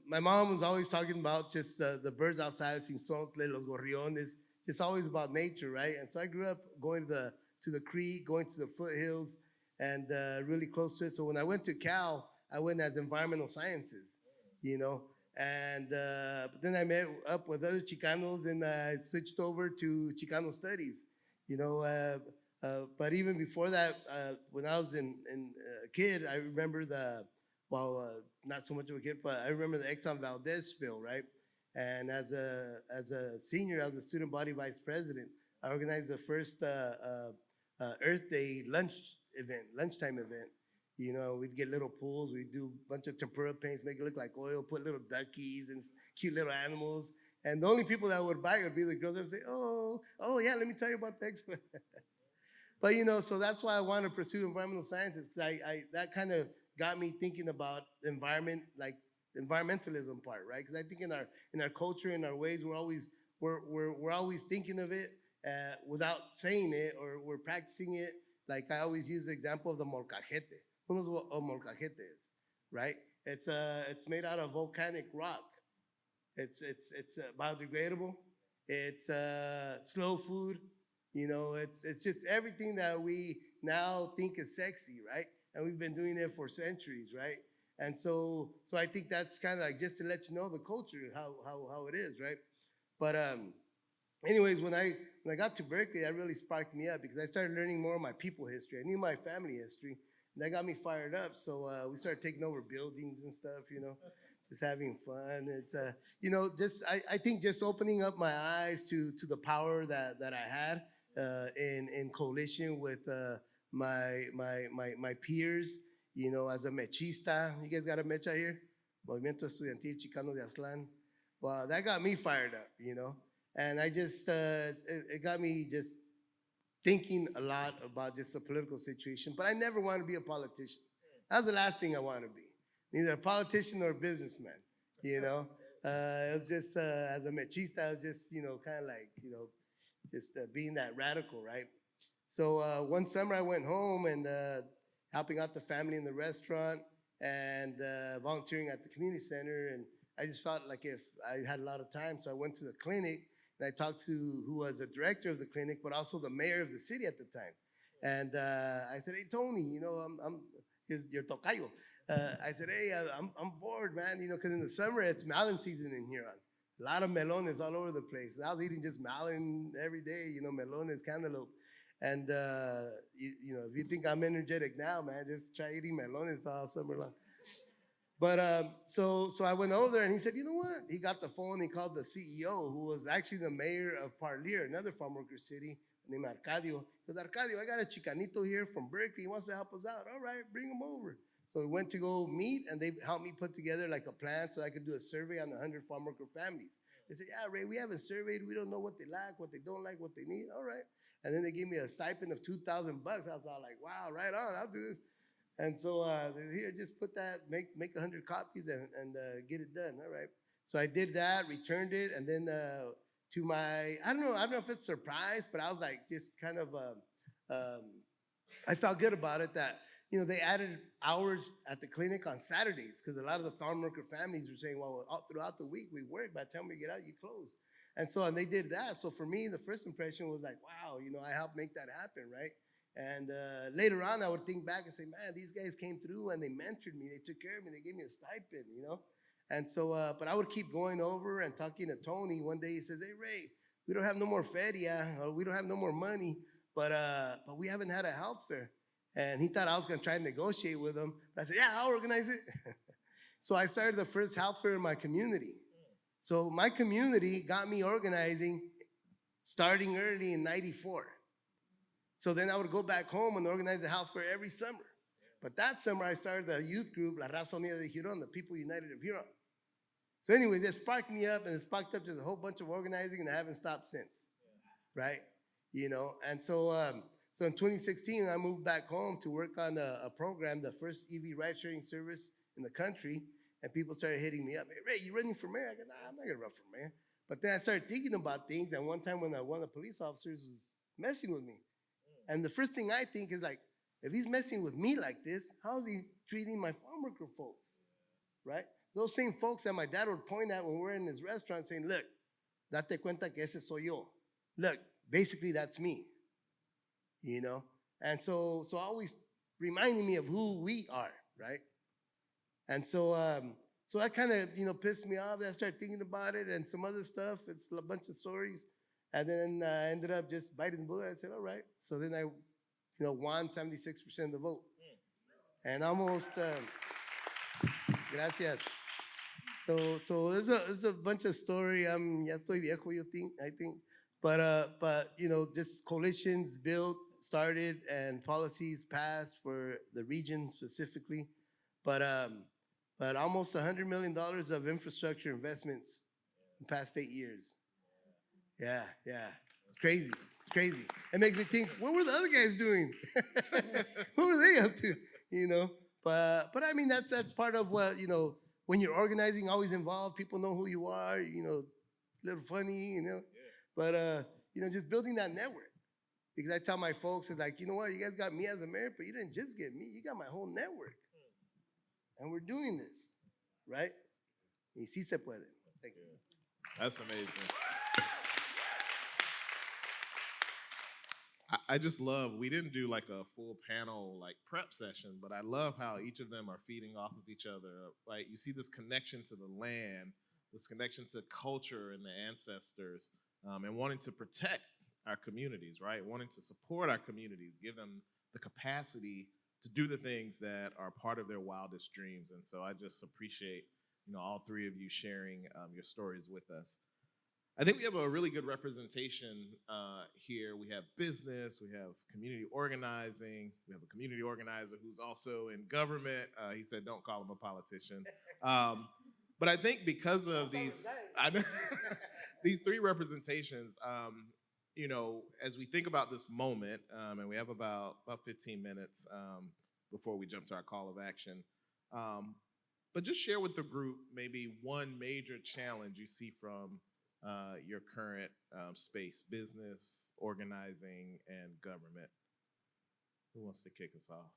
my mom was always talking about just the birds outside, Sinsontle, los gorriones. It's always about nature, right? And so I grew up going to the creek, going to the foothills, and really close to it. So when I went to Cal, I went as environmental sciences, and but then I met up with other Chicanos, and I switched over to Chicano studies, but even before that, when I was a kid, I remember not so much of a kid, but I remember the Exxon Valdez spill, right? And as a senior, I was a student body vice president. I organized the first Earth Day lunchtime event. We'd get little pools, we'd do a bunch of tempera paints, make it look like oil, put little duckies and cute little animals. And the only people that would buy it would be the girls that would say, oh yeah, let me tell you about the expo. But so that's why I want to pursue environmental sciences, because that kind of got me thinking about environment, like environmentalism part, right? Because I think in our culture, in our ways, we're always thinking of it without saying it, or we're practicing it. Like I always use the example of the molcajete. Who knows what a molcajete is, right? It's made out of volcanic rock. It's biodegradable. It's slow food. It's just everything that we now think is sexy, right? And we've been doing it for centuries, right? And so I think that's kind of like just to let you know the culture, how it is, right? But anyways, when I got to Berkeley, that really sparked me up, because I started learning more of my people history. I knew my family history, and that got me fired up. So we started taking over buildings and stuff, just having fun. It's I think just opening up my eyes to the power that I had in coalition with my peers, as a mechista. You guys got a mecha here? Movimiento Estudiantil Chicano de Aztlán. Well, that got me fired up, And I just, it got me just thinking a lot about just the political situation. But I never wanted to be a politician. That was the last thing I wanted to be. Neither a politician or a businessman, It was just, as a mechista, I was just, kind of like, just being that radical, right? So one summer I went home and helping out the family in the restaurant and volunteering at the community center. And I just felt like if I had a lot of time, so I went to the clinic and I talked to who was the director of the clinic, but also the mayor of the city at the time. And I said, hey, Tony, I'm your tocayo. I said, hey, I'm bored, man, because in the summer it's melon season in Huron. A lot of melones all over the place. And I was eating just melon every day, melones, cantaloupe. And, if you think I'm energetic now, man, just try eating melones all summer long. But so I went over there and he said, you know what? He got the phone, he called the CEO, who was actually the mayor of Parlier, another farm worker city named Arcadio. He goes, Arcadio, I got a Chicanito here from Berkeley. He wants to help us out. All right, bring him over. So we went to go meet, and they helped me put together like a plan so I could do a survey on 100 farm worker families. They said, yeah, Ray, we haven't surveyed. We don't know what they like, what they don't like, what they need. All right. And then they gave me a stipend of $2,000. I was all like, wow, right on, I'll do this. And so here, just put that, make 100 copies and get it done. All right. So I did that, returned it, and then to my, I don't know if it's surprise, but I was like, just kind of, I felt good about it that, they added hours at the clinic on Saturdays, because a lot of the farm worker families were saying, well, throughout the week we work, by the time we get out, you close. And so they did that. So for me, the first impression was like, wow, I helped make that happen, right? And later on, I would think back and say, man, these guys came through and they mentored me. They took care of me. They gave me a stipend, you know? And so, but I would keep going over and talking to Tony. One day he says, hey, Ray, we don't have no more feria, or we don't have no more money, but we haven't had a health fair. And he thought I was gonna try to negotiate with him. But I said, yeah, I'll organize it. So I started the first health fair in my community. So my community got me organizing starting early in '94. So then I would go back home and organize a health fair every summer. But that summer I started a youth group, La Raza Unida de Huron, the People United of Huron. So anyway, that sparked me up, and it sparked up just a whole bunch of organizing, and I haven't stopped since, right? You know, and so so in 2016, I moved back home to work on a program, the first EV ride-sharing service in the country, and people started hitting me up. Hey, Ray, you running for mayor? I go, nah, I'm not gonna run for mayor. But then I started thinking about things, and one time when one of the police officers was messing with me, and the first thing I think is like, if he's messing with me like this, how is he treating my farm worker folks, right? Those same folks that my dad would point at when we're in his restaurant saying, look, date cuenta que ese soy yo. Look, basically that's me, you know? And so always reminding me of who we are, right? And so that kind of, you know, pissed me off. Then I started thinking about it and some other stuff. It's a bunch of stories. And then I ended up just biting the bullet. I said, all right. So then I, you know, won 76% of the vote. And almost, gracias. So there's a bunch of story. Ya estoy viejo, I think. But you know, just coalitions built, started, and policies passed for the region specifically. But almost $100 million of infrastructure investments in the past 8 years. Yeah. It's crazy. It makes me think, what were the other guys doing? What were they up to? You know? But I mean, that's part of what, you know, when you're organizing, always involved, people know who you are, you know, a little funny, you know. Yeah. But, you know, just building that network. Because I tell my folks, it's like, you know what, you guys got me as a mayor, but you didn't just get me, you got my whole network. And we're doing this, right? Y sí se puede. Thank you. That's amazing. I just love, we didn't do like a full panel like prep session, but I love how each of them are feeding off of each other. Right? You see this connection to the land, this connection to culture and the ancestors, and wanting to protect our communities, right? Wanting to support our communities, give them the capacity to do the things that are part of their wildest dreams. And so I just appreciate, you know, all three of you sharing your stories with us. I think we have a really good representation here. We have business, we have community organizing, we have a community organizer who's also in government. He said, don't call him a politician. But I think because of these three representations, you know, as we think about this moment, and we have about 15 minutes before we jump to our call of action, but just share with the group maybe one major challenge you see from your current space, business, organizing, and government. Who wants to kick us off?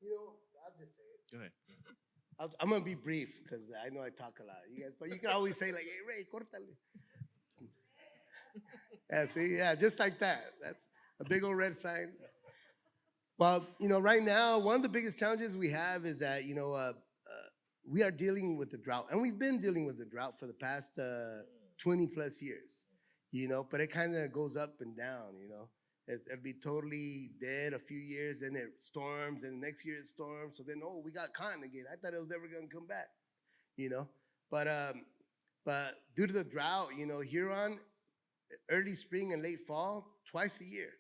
You know, I'll just say it. Go ahead. I'm going to be brief because I know I talk a lot, you guys, but you can always say like, hey, Ray, córtale. Yeah, see, yeah, just like that. That's a big old red sign. Well, you know, right now, one of the biggest challenges we have is that, you know, we are dealing with the drought, and we've been dealing with the drought for the past 20 plus years, you know, but it kind of goes up and down, you know. It'll be totally dead a few years, and it storms, and the next year it storms, so then, oh, we got cotton again. I thought it was never going to come back, you know. But due to the drought, you know, Huron, early spring and late fall, twice a year,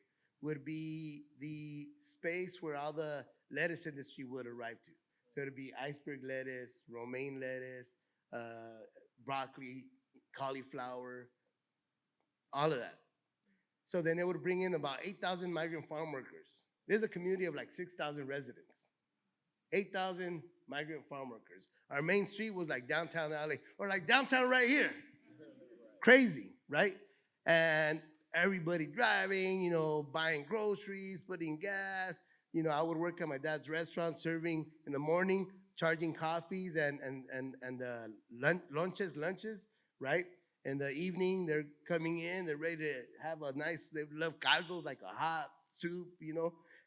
would be the space where all the lettuce industry would arrive to. So it'd be iceberg lettuce, romaine lettuce, broccoli, cauliflower, all of that. So then they would bring in about 8,000 migrant farm workers. There's a community of like 6,000 residents. 8,000 migrant farm workers. Our main street was like downtown LA, or like downtown right here. Crazy, right? And everybody driving, you know, buying groceries, putting gas. You know, I would work at my dad's restaurant, serving in the morning, charging coffees and lunches, right? In the evening, they're coming in, they're ready to have a nice, they love caldo, like a hot soup,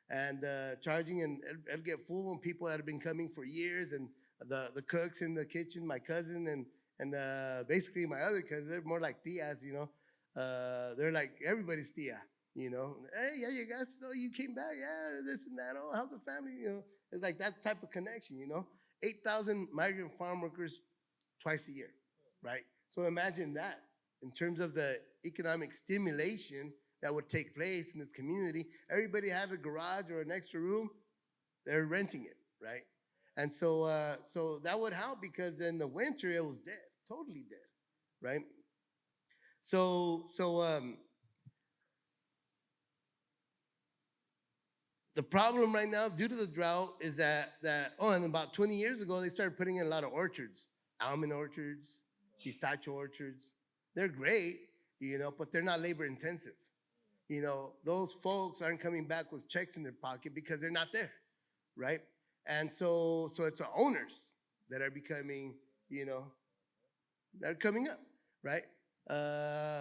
and charging, and it'll get full when people that have been coming for years, and the cooks in the kitchen, my cousin, and basically my other cousin, they're more like tias, they're like everybody's tia, Hey, yeah, you guys, so you came back, yeah, this and that, oh, how's the family, It's like that type of connection, 8,000 migrant farm workers twice a year, right? So imagine that in terms of the economic stimulation that would take place in this community. Everybody had a garage or an extra room, they're renting it, right? And so that would help, because in the winter it was dead, totally dead, right? So the problem right now, due to the drought, is that and about 20 years ago, they started putting in a lot of orchards, almond orchards, pistachio orchards. They're great, but they're not labor intensive. Those folks aren't coming back with checks in their pocket because they're not there, right? And so it's the owners that are becoming, they're coming up, right?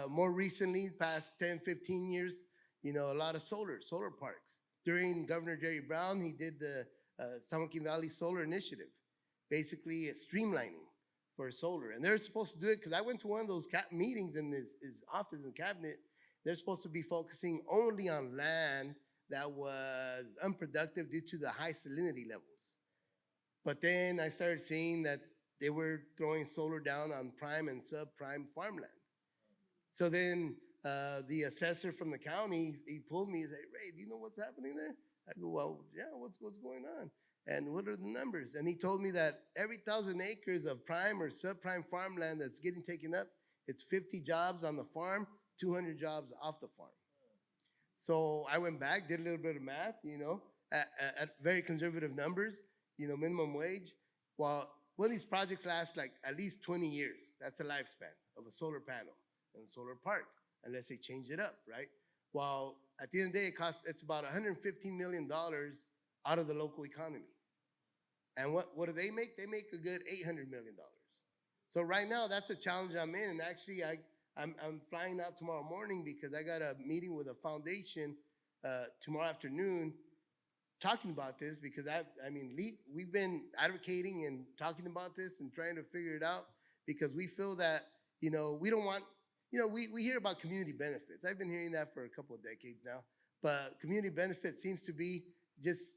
More recently, past 10, 15 years, a lot of solar parks. During Governor Jerry Brown, he did the San Joaquin Valley Solar Initiative, basically streamlining for solar. And they're supposed to do it, because I went to one of those meetings in his office and cabinet. They're supposed to be focusing only on land that was unproductive due to the high salinity levels. But then I started seeing that they were throwing solar down on prime and subprime farmland. So then the assessor from the county, he pulled me and said, Ray, do you know what's happening there? I go, well, yeah, what's going on? And what are the numbers? And he told me that every 1,000 acres of prime or subprime farmland that's getting taken up, it's 50 jobs on the farm, 200 jobs off the farm. So I went back, did a little bit of math, at very conservative numbers, minimum wage. Well, one of these projects lasts like at least 20 years. That's a lifespan of a solar panel and a solar park, unless they change it up, right? Well, at the end of the day, it's about $115 million out of the local economy. And what do they make? They make a good $800 million. So right now, that's a challenge I'm in. And actually, I'm flying out tomorrow morning, because I got a meeting with a foundation tomorrow afternoon talking about this, because we've been advocating and talking about this and trying to figure it out, because we feel that, we don't want, we hear about community benefits. I've been hearing that for a couple of decades now, but community benefit seems to be just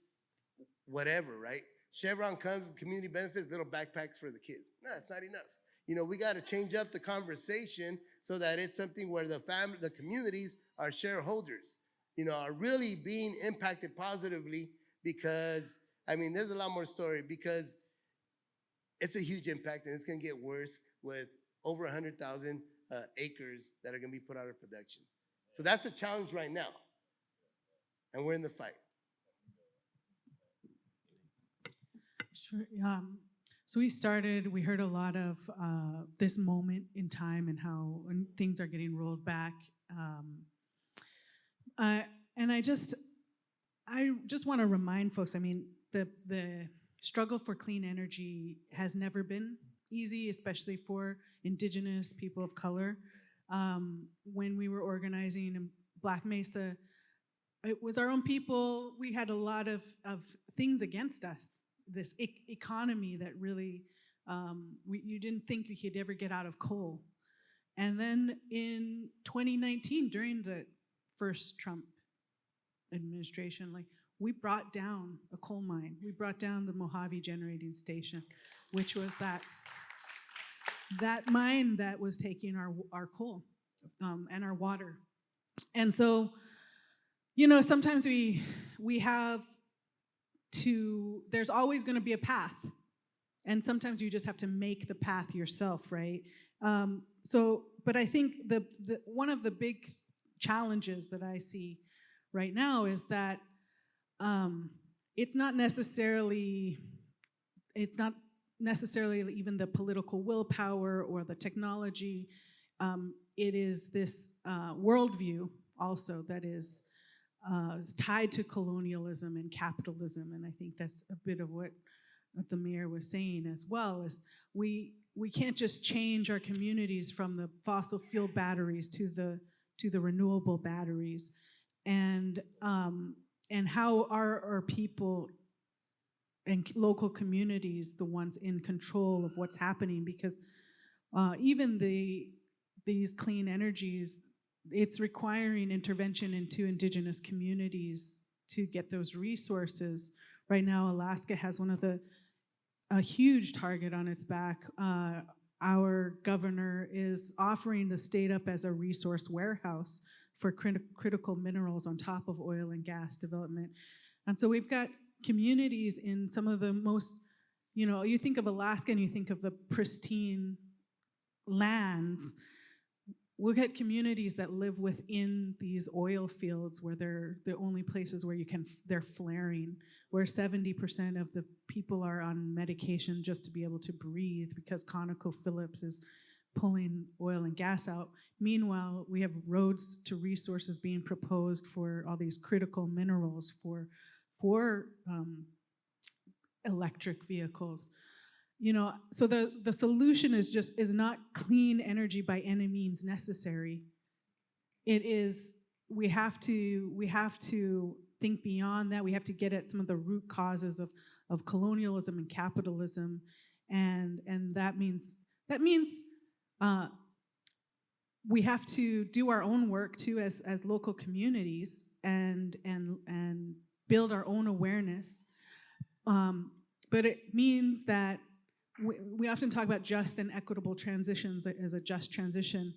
whatever, right? Chevron comes, community benefits, little backpacks for the kids. No, it's not enough. We got to change up the conversation so that it's something where the communities, our shareholders, are really being impacted positively, because, there's a lot more story, because it's a huge impact, and it's going to get worse with over 100,000 acres that are going to be put out of production. So that's a challenge right now, and we're in the fight. Sure. So we heard a lot of this moment in time and how things are getting rolled back. And I just want to remind folks, the struggle for clean energy has never been easy, especially for Indigenous people of color. When we were organizing in Black Mesa, it was our own people. We had a lot of things against us. This economy that really, you didn't think you could ever get out of coal. And then in 2019, during the first Trump administration, we brought down a coal mine. We brought down the Mojave Generating Station, which was that mine that was taking our coal and our water. And so, sometimes we have there's always going to be a path, and sometimes you just have to make the path yourself, right? But I think the one of the big challenges that I see right now is that it's not necessarily even the political willpower or the technology. It is this worldview also that is tied to colonialism and capitalism, and I think that's a bit of what the mayor was saying as well. Is we can't just change our communities from the fossil fuel batteries to the renewable batteries, and how are our people and local communities the ones in control of what's happening? Because even these clean energies, it's requiring intervention into indigenous communities to get those resources. Right now, Alaska has a huge target on its back. Our governor is offering the state up as a resource warehouse for critical minerals on top of oil and gas development. And so we've got communities in some of the most, you think of Alaska and you think of the pristine lands. We've got communities that live within these oil fields where they're the only places where they're flaring, where 70% of the people are on medication just to be able to breathe because ConocoPhillips is pulling oil and gas out. Meanwhile, we have roads to resources being proposed for all these critical minerals for electric vehicles. So the solution is not clean energy by any means necessary. It is, we have to think beyond that. We have to get at some of the root causes of colonialism and capitalism, and that means we have to do our own work too as local communities and build our own awareness. But it means that we often talk about just and equitable transitions as a just transition.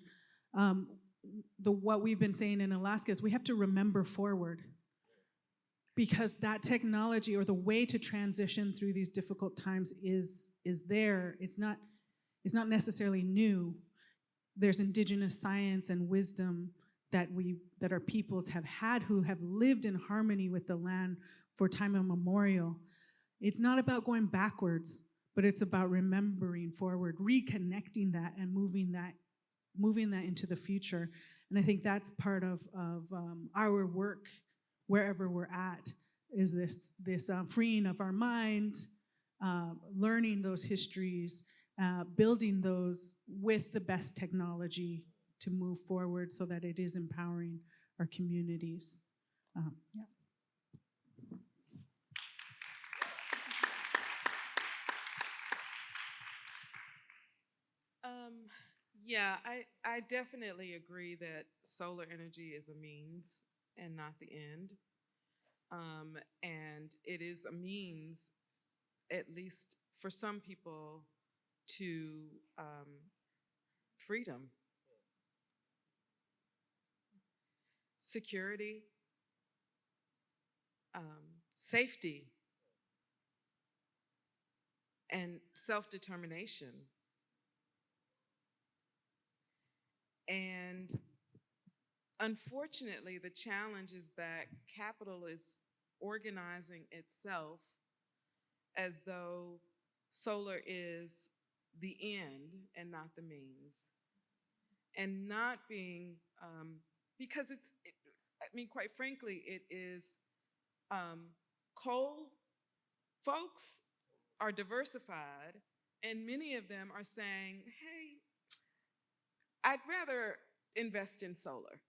What we've been saying in Alaska is we have to remember forward, because that technology or the way to transition through these difficult times is there. It's not necessarily new. There's indigenous science and wisdom that our peoples have had, who have lived in harmony with the land for time immemorial. It's not about going backwards, but it's about remembering forward, reconnecting that, and moving that into the future. And I think that's part of our work wherever we're at, is this freeing of our mind, learning those histories, building those with the best technology to move forward so that it is empowering our communities. Yeah. Yeah, I definitely agree that solar energy is a means and not the end. And it is a means, at least for some people, to freedom, security, safety, and self-determination. And unfortunately, the challenge is that capital is organizing itself as though solar is the end and not the means. And not being, because quite frankly, it is coal folks are diversified, and many of them are saying, hey, I'd rather invest in solar.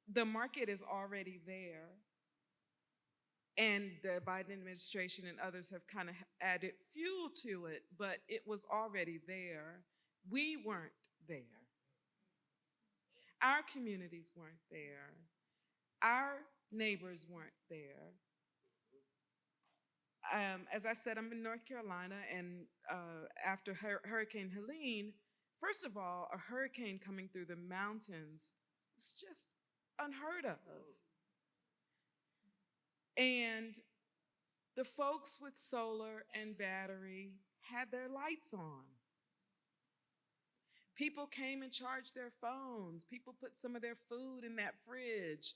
The market is already there, and the Biden administration and others have kind of added fuel to it, but it was already there. We weren't there. Our communities weren't there. Our neighbors weren't there. As I said, I'm in North Carolina, and after Hurricane Helene, first of all, a hurricane coming through the mountains is just unheard of. And the folks with solar and battery had their lights on. People came and charged their phones. People put some of their food in that fridge.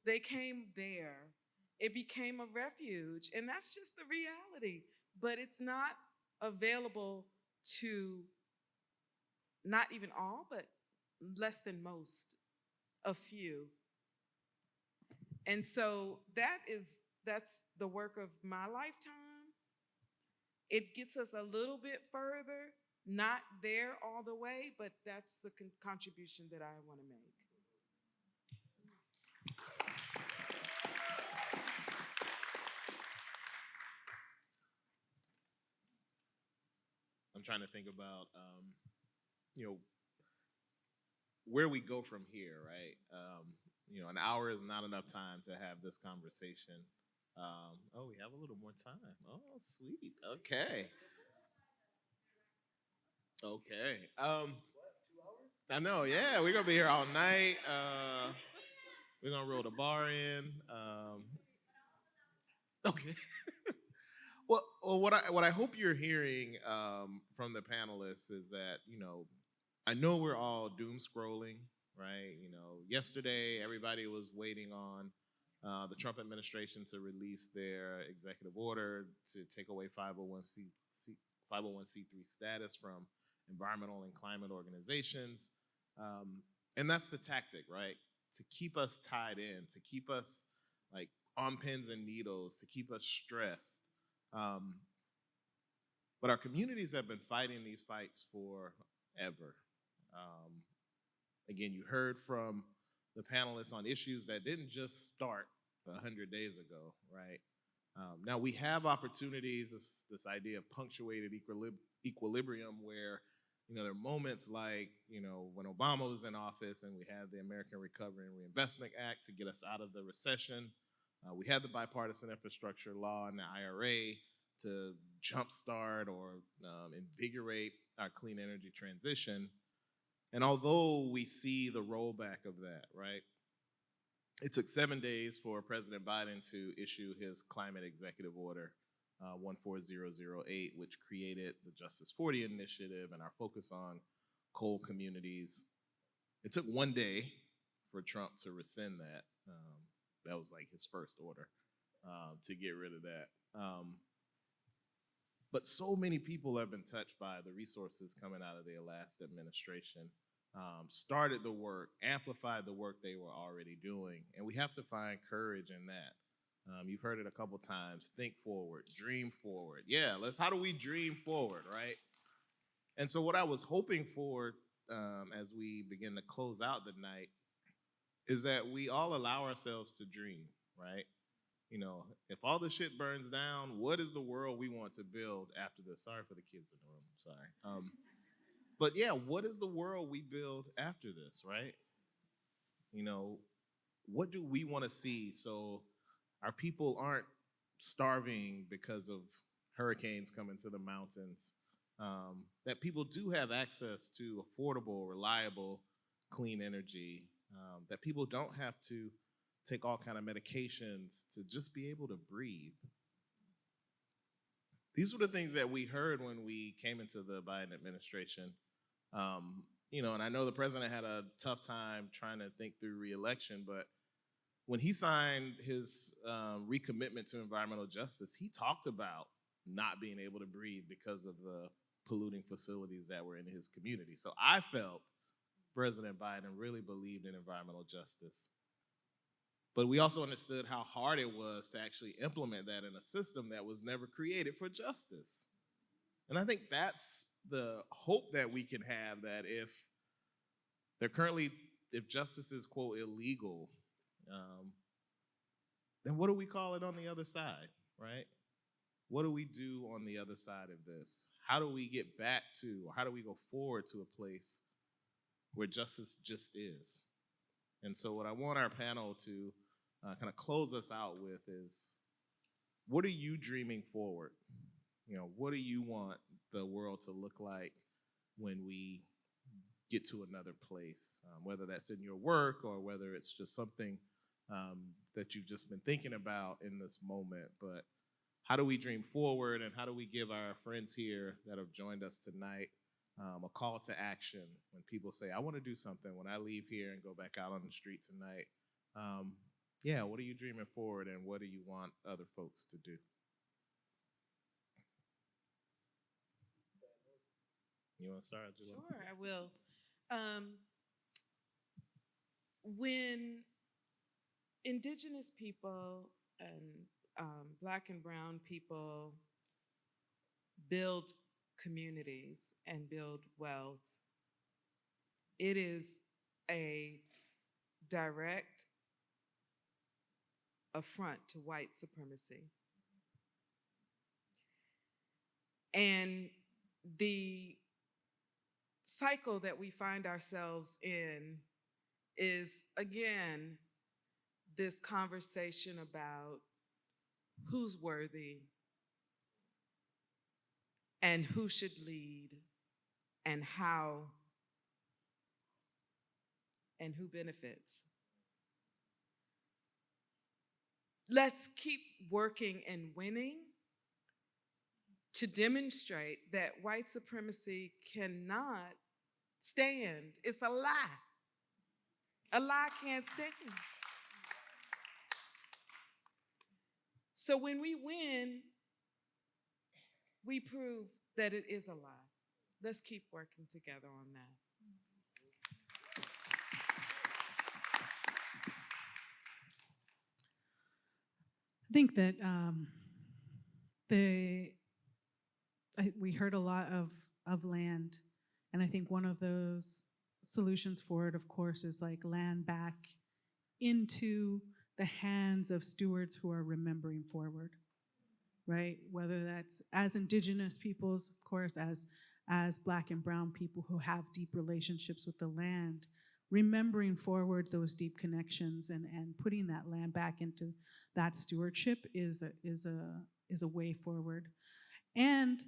They came there. It became a refuge, and that's just the reality. But it's not available to not even all, but less than most, a few. And so that's the work of my lifetime. it gets us a little bit further, not there all the way, but that's the contribution that I want to make. I'm trying to think about, where we go from here, right? An hour is not enough time to have this conversation. We have a little more time. Oh, sweet. Okay. I know, yeah, we're gonna be here all night. We're gonna roll the bar in. Okay. Well, what I hope you're hearing from the panelists is that, I know we're all doom scrolling, right? Yesterday everybody was waiting on the Trump administration to release their executive order to take away 501c3 status from environmental and climate organizations. And that's the tactic, right? To keep us tied in, to keep us like on pins and needles, to keep us stressed. But our communities have been fighting these fights forever. Again, you heard from the panelists on issues that didn't just start 100 days ago, right? Now we have opportunities, this idea of punctuated equilibrium where, there are moments like, when Obama was in office and we had the American Recovery and Reinvestment Act to get us out of the recession. We had the bipartisan infrastructure law and the IRA to jumpstart or invigorate our clean energy transition. And although we see the rollback of that, right, it took 7 days for President Biden to issue his climate executive order, 14008, which created the Justice 40 initiative and our focus on coal communities. It took 1 day for Trump to rescind that. That was like his first order to get rid of that. But so many people have been touched by the resources coming out of the last administration, started the work, amplified the work they were already doing. And we have to find courage in that. You've heard it a couple times, think forward, dream forward. Yeah, how do we dream forward, right? And so what I was hoping for as we begin to close out the night is that we all allow ourselves to dream, right? If all the shit burns down, what is the world we want to build after this? Sorry for the kids in the room, sorry. But yeah, what is the world we build after this, right? What do we want to see so our people aren't starving because of hurricanes coming to the mountains, that people do have access to affordable, reliable, clean energy, that people don't have to take all kind of medications to just be able to breathe. These were the things that we heard when we came into the Biden administration. And I know the president had a tough time trying to think through re-election, but when he signed his recommitment to environmental justice, he talked about not being able to breathe because of the polluting facilities that were in his community. So I felt President Biden really believed in environmental justice. But we also understood how hard it was to actually implement that in a system that was never created for justice. And I think that's the hope that we can have, that if justice is, quote, illegal, then what do we call it on the other side, right? What do we do on the other side of this? How do we get back to, or how do we go forward to a place where justice just is? And so what I want our panel to kind of close us out with is, what are you dreaming forward? What do you want the world to look like when we get to another place? Whether that's in your work or whether it's just something that you've just been thinking about in this moment. But how do we dream forward, and how do we give our friends here that have joined us tonight a call to action when people say, I want to do something when I leave here and go back out on the street tonight? What are you dreaming forward, and what do you want other folks to do? You want to start, Ajulo? Sure, I will. When Indigenous people and Black and Brown people build communities and build wealth, it is a direct affront to white supremacy. And the cycle that we find ourselves in is, again, this conversation about who's worthy and who should lead and how and who benefits. Let's keep working and winning to demonstrate that white supremacy cannot stand. It's a lie. A lie can't stand. So when we win, we prove that it is a lie. Let's keep working together on that. I think that we heard a lot of land, and I think one of those solutions for it, of course, is like land back into the hands of stewards who are remembering forward, right? Whether that's as Indigenous peoples, of course, as Black and Brown people who have deep relationships with the land, remembering forward those deep connections and putting that land back into that stewardship is a way forward. And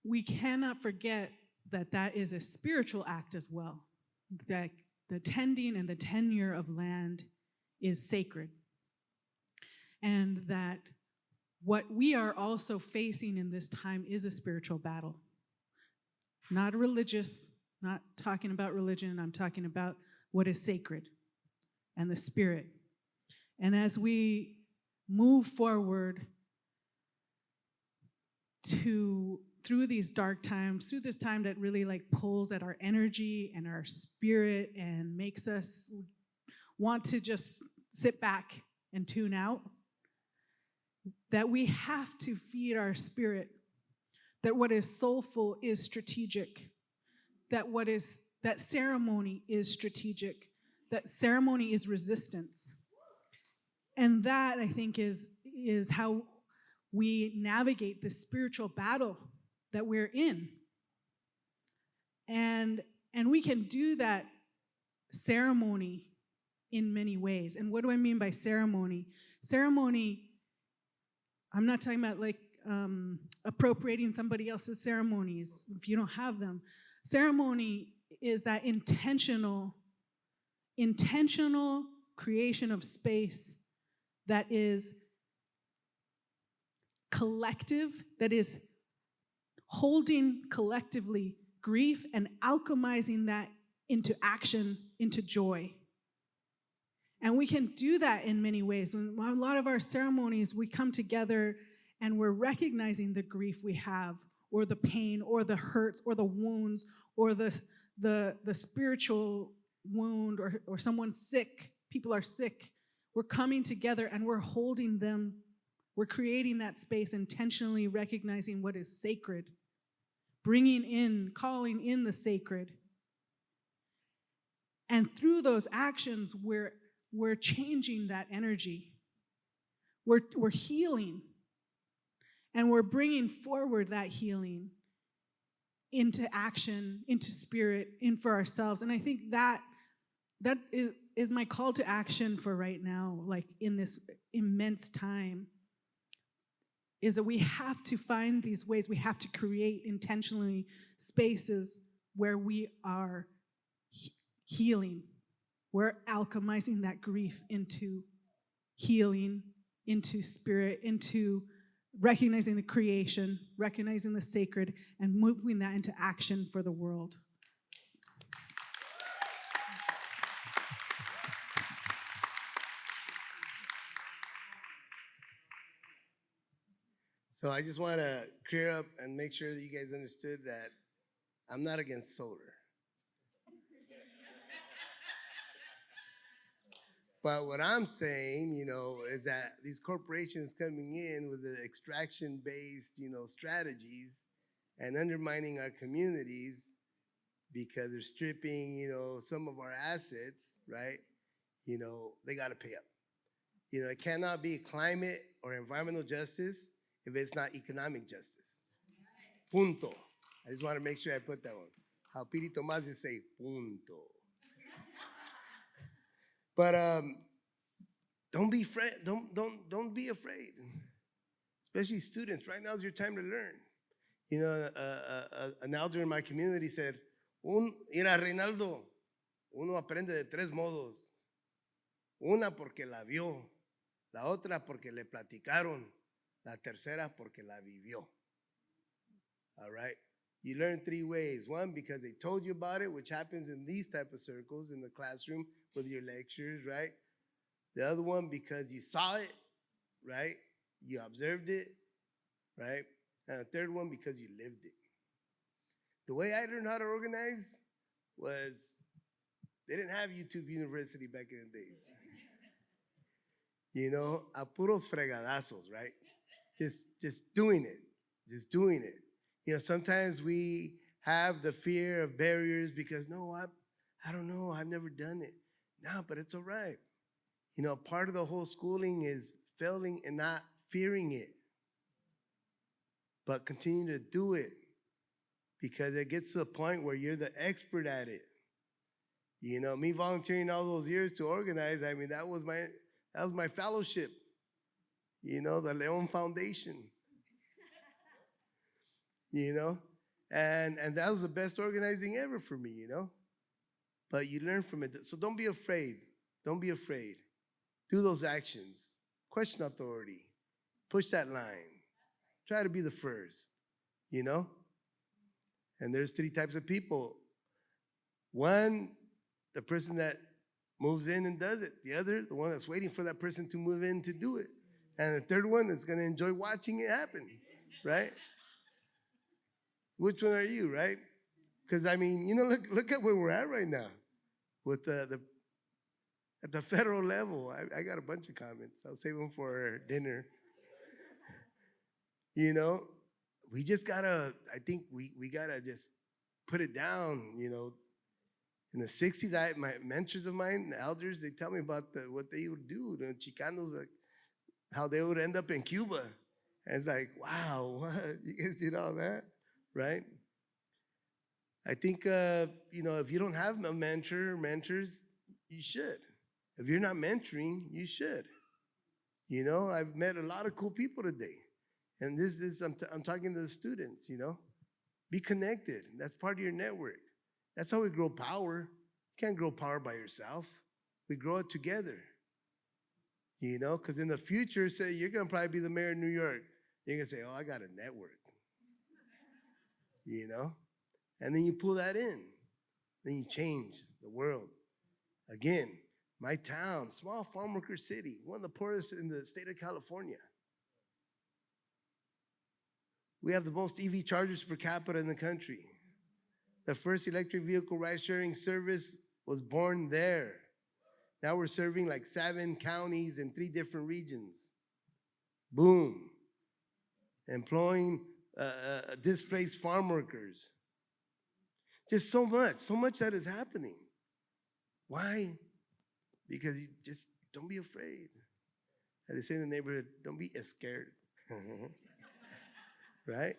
we cannot forget that that is a spiritual act as well, that the tending and the tenure of land is sacred. And that what we are also facing in this time is a spiritual battle. Not religious, not talking about religion, I'm talking about what is sacred and the spirit. And as we move forward through these dark times, through this time that really like pulls at our energy and our spirit and makes us want to just sit back and tune out, that we have to feed our spirit, that what is soulful is strategic, that ceremony is strategic, that ceremony is resistance. And that, I think, is how we navigate the spiritual battle that we're in. And we can do that ceremony in many ways. And what do I mean by ceremony? Ceremony, I'm not talking about like appropriating somebody else's ceremonies if you don't have them. Ceremony is that intentional creation of space that is collective, that is holding collectively grief and alchemizing that into action, into joy. And we can do that in many ways. In a lot of our ceremonies, we come together and we're recognizing the grief we have, or the pain, or the hurts, or the wounds, or the spiritual wound, or someone's sick, people are sick. We're coming together and we're holding them. We're creating that space, intentionally recognizing what is sacred, calling in the sacred. And through those actions, we're changing that energy. We're healing. And we're bringing forward that healing into action, into spirit, in for ourselves. And I think that is my call to action for right now, like in this immense time, is that we have to find these ways, we have to create intentionally spaces where we are healing. We're alchemizing that grief into healing, into spirit, into recognizing the creation, recognizing the sacred, and moving that into action for the world. So I just want to clear up and make sure that you guys understood that I'm not against solar. But what I'm saying, is that these corporations coming in with the extraction-based, strategies and undermining our communities because they're stripping, some of our assets, right? They got to pay up. It cannot be climate or environmental justice if it's not economic justice. Punto. I just want to make sure I put that one. How Piri Tomas would say, punto. But don't be afraid. Don't be afraid. Especially students. Right now is your time to learn. An elder in my community said, Mira, Reinaldo, uno aprende de tres modos. Una porque la vio, la otra porque le platicaron, la tercera porque la vivió. All right? You learn three ways. One, because they told you about it, which happens in these type of circles in the classroom with your lectures, right? The other one, because you saw it, right? You observed it, right? And the third one, because you lived it. The way I learned how to organize was, they didn't have YouTube University back in the days. A puros fregadazos, right? Just doing it. Sometimes we have the fear of barriers because, no, I don't know, I've never done it. No, but it's all right. Part of the whole schooling is failing and not fearing it, but continue to do it because it gets to a point where you're the expert at it. Me volunteering all those years to organize, I mean, that was my fellowship, the Leon Foundation, and that was the best organizing ever for me, but you learn from it. So don't be afraid. Do those actions. Question authority. Push that line. Try to be the first, And there's three types of people. One, the person that moves in and does it. The other, the one that's waiting for that person to move in to do it. And the third one is going to enjoy watching it happen, right? Which one are you, right? Because, I mean, look at where we're at right now with at the federal level. I got a bunch of comments. I'll save them for dinner. We just gotta, I think we gotta just put it down, In the 60s, my mentors of mine, the elders, they tell me about what they would do, the Chicanos, like how they would end up in Cuba. And it's like, wow, what? You guys did all that, right? I think, if you don't have a mentor or mentors, you should. If you're not mentoring, you should. I've met a lot of cool people today. And I'm talking to the students, Be connected. That's part of your network. That's how we grow power. You can't grow power by yourself. We grow it together. Because in the future, say you're going to probably be the mayor of New York. You're going to say, oh, I got a network. And then you pull that in. Then you change the world. Again, my town, small farm worker city, one of the poorest in the state of California. We have the most EV chargers per capita in the country. The first electric vehicle ride-sharing service was born there. Now we're serving like 7 counties in 3 different regions. Boom. Employing displaced farm workers. Just so much that is happening. Why? Because you just don't be afraid. As they say in the neighborhood, don't be scared. Right?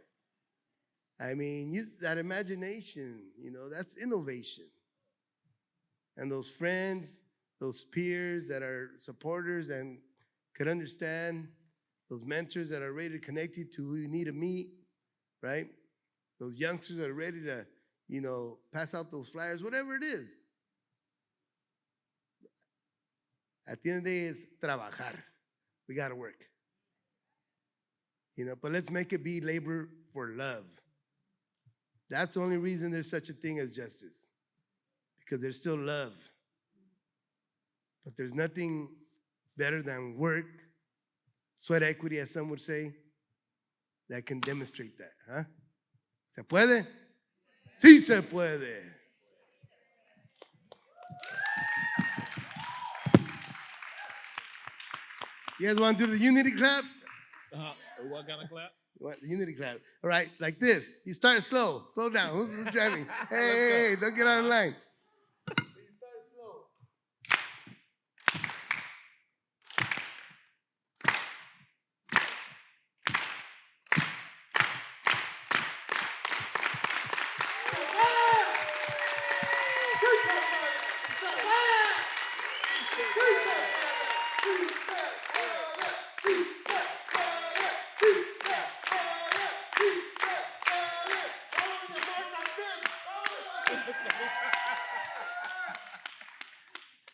I mean, use that imagination, that's innovation. And those friends, those peers that are supporters and could understand, those mentors that are ready to connect you to who you need to meet, right? Those youngsters that are ready to, pass out those flyers, whatever it is. At the end of the day, it's trabajar. We got to work. But let's make it be labor for love. That's the only reason there's such a thing as justice. Because there's still love. But there's nothing better than work, sweat equity, as some would say, that can demonstrate that, huh? ¿Se puede? Sí se puede. You guys want to do the unity clap? What kind of clap? What, the unity clap. All right, like this. You start slow. Slow down. Who's driving? Hey, don't get out of line. You start slow.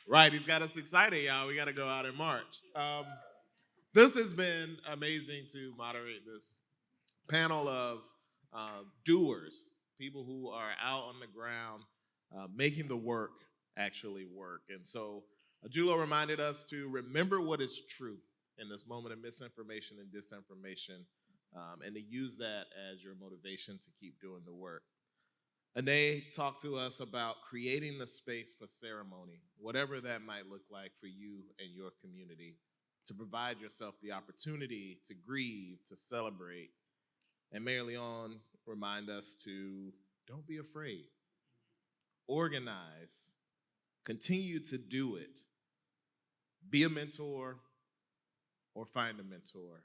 Right, he's got us excited, y'all. We got to go out in March. This has been amazing to moderate this panel of doers, people who are out on the ground making the work actually work. And so Ajulo reminded us to remember what is true in this moment of misinformation and disinformation, and to use that as your motivation to keep doing the work. Ane talked to us about creating the space for ceremony, whatever that might look like for you and your community, to provide yourself the opportunity to grieve, to celebrate. And Mary Leon remind us to don't be afraid. Organize. Continue to do it. Be a mentor or find a mentor.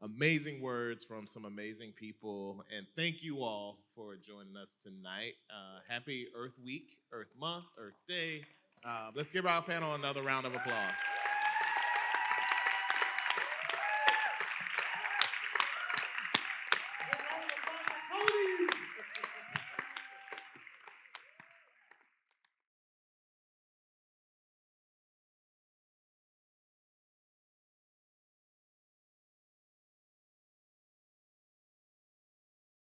Amazing words from some amazing people. And thank you all for joining us tonight. Happy Earth Week, Earth Month, Earth Day. Let's give our panel another round of applause.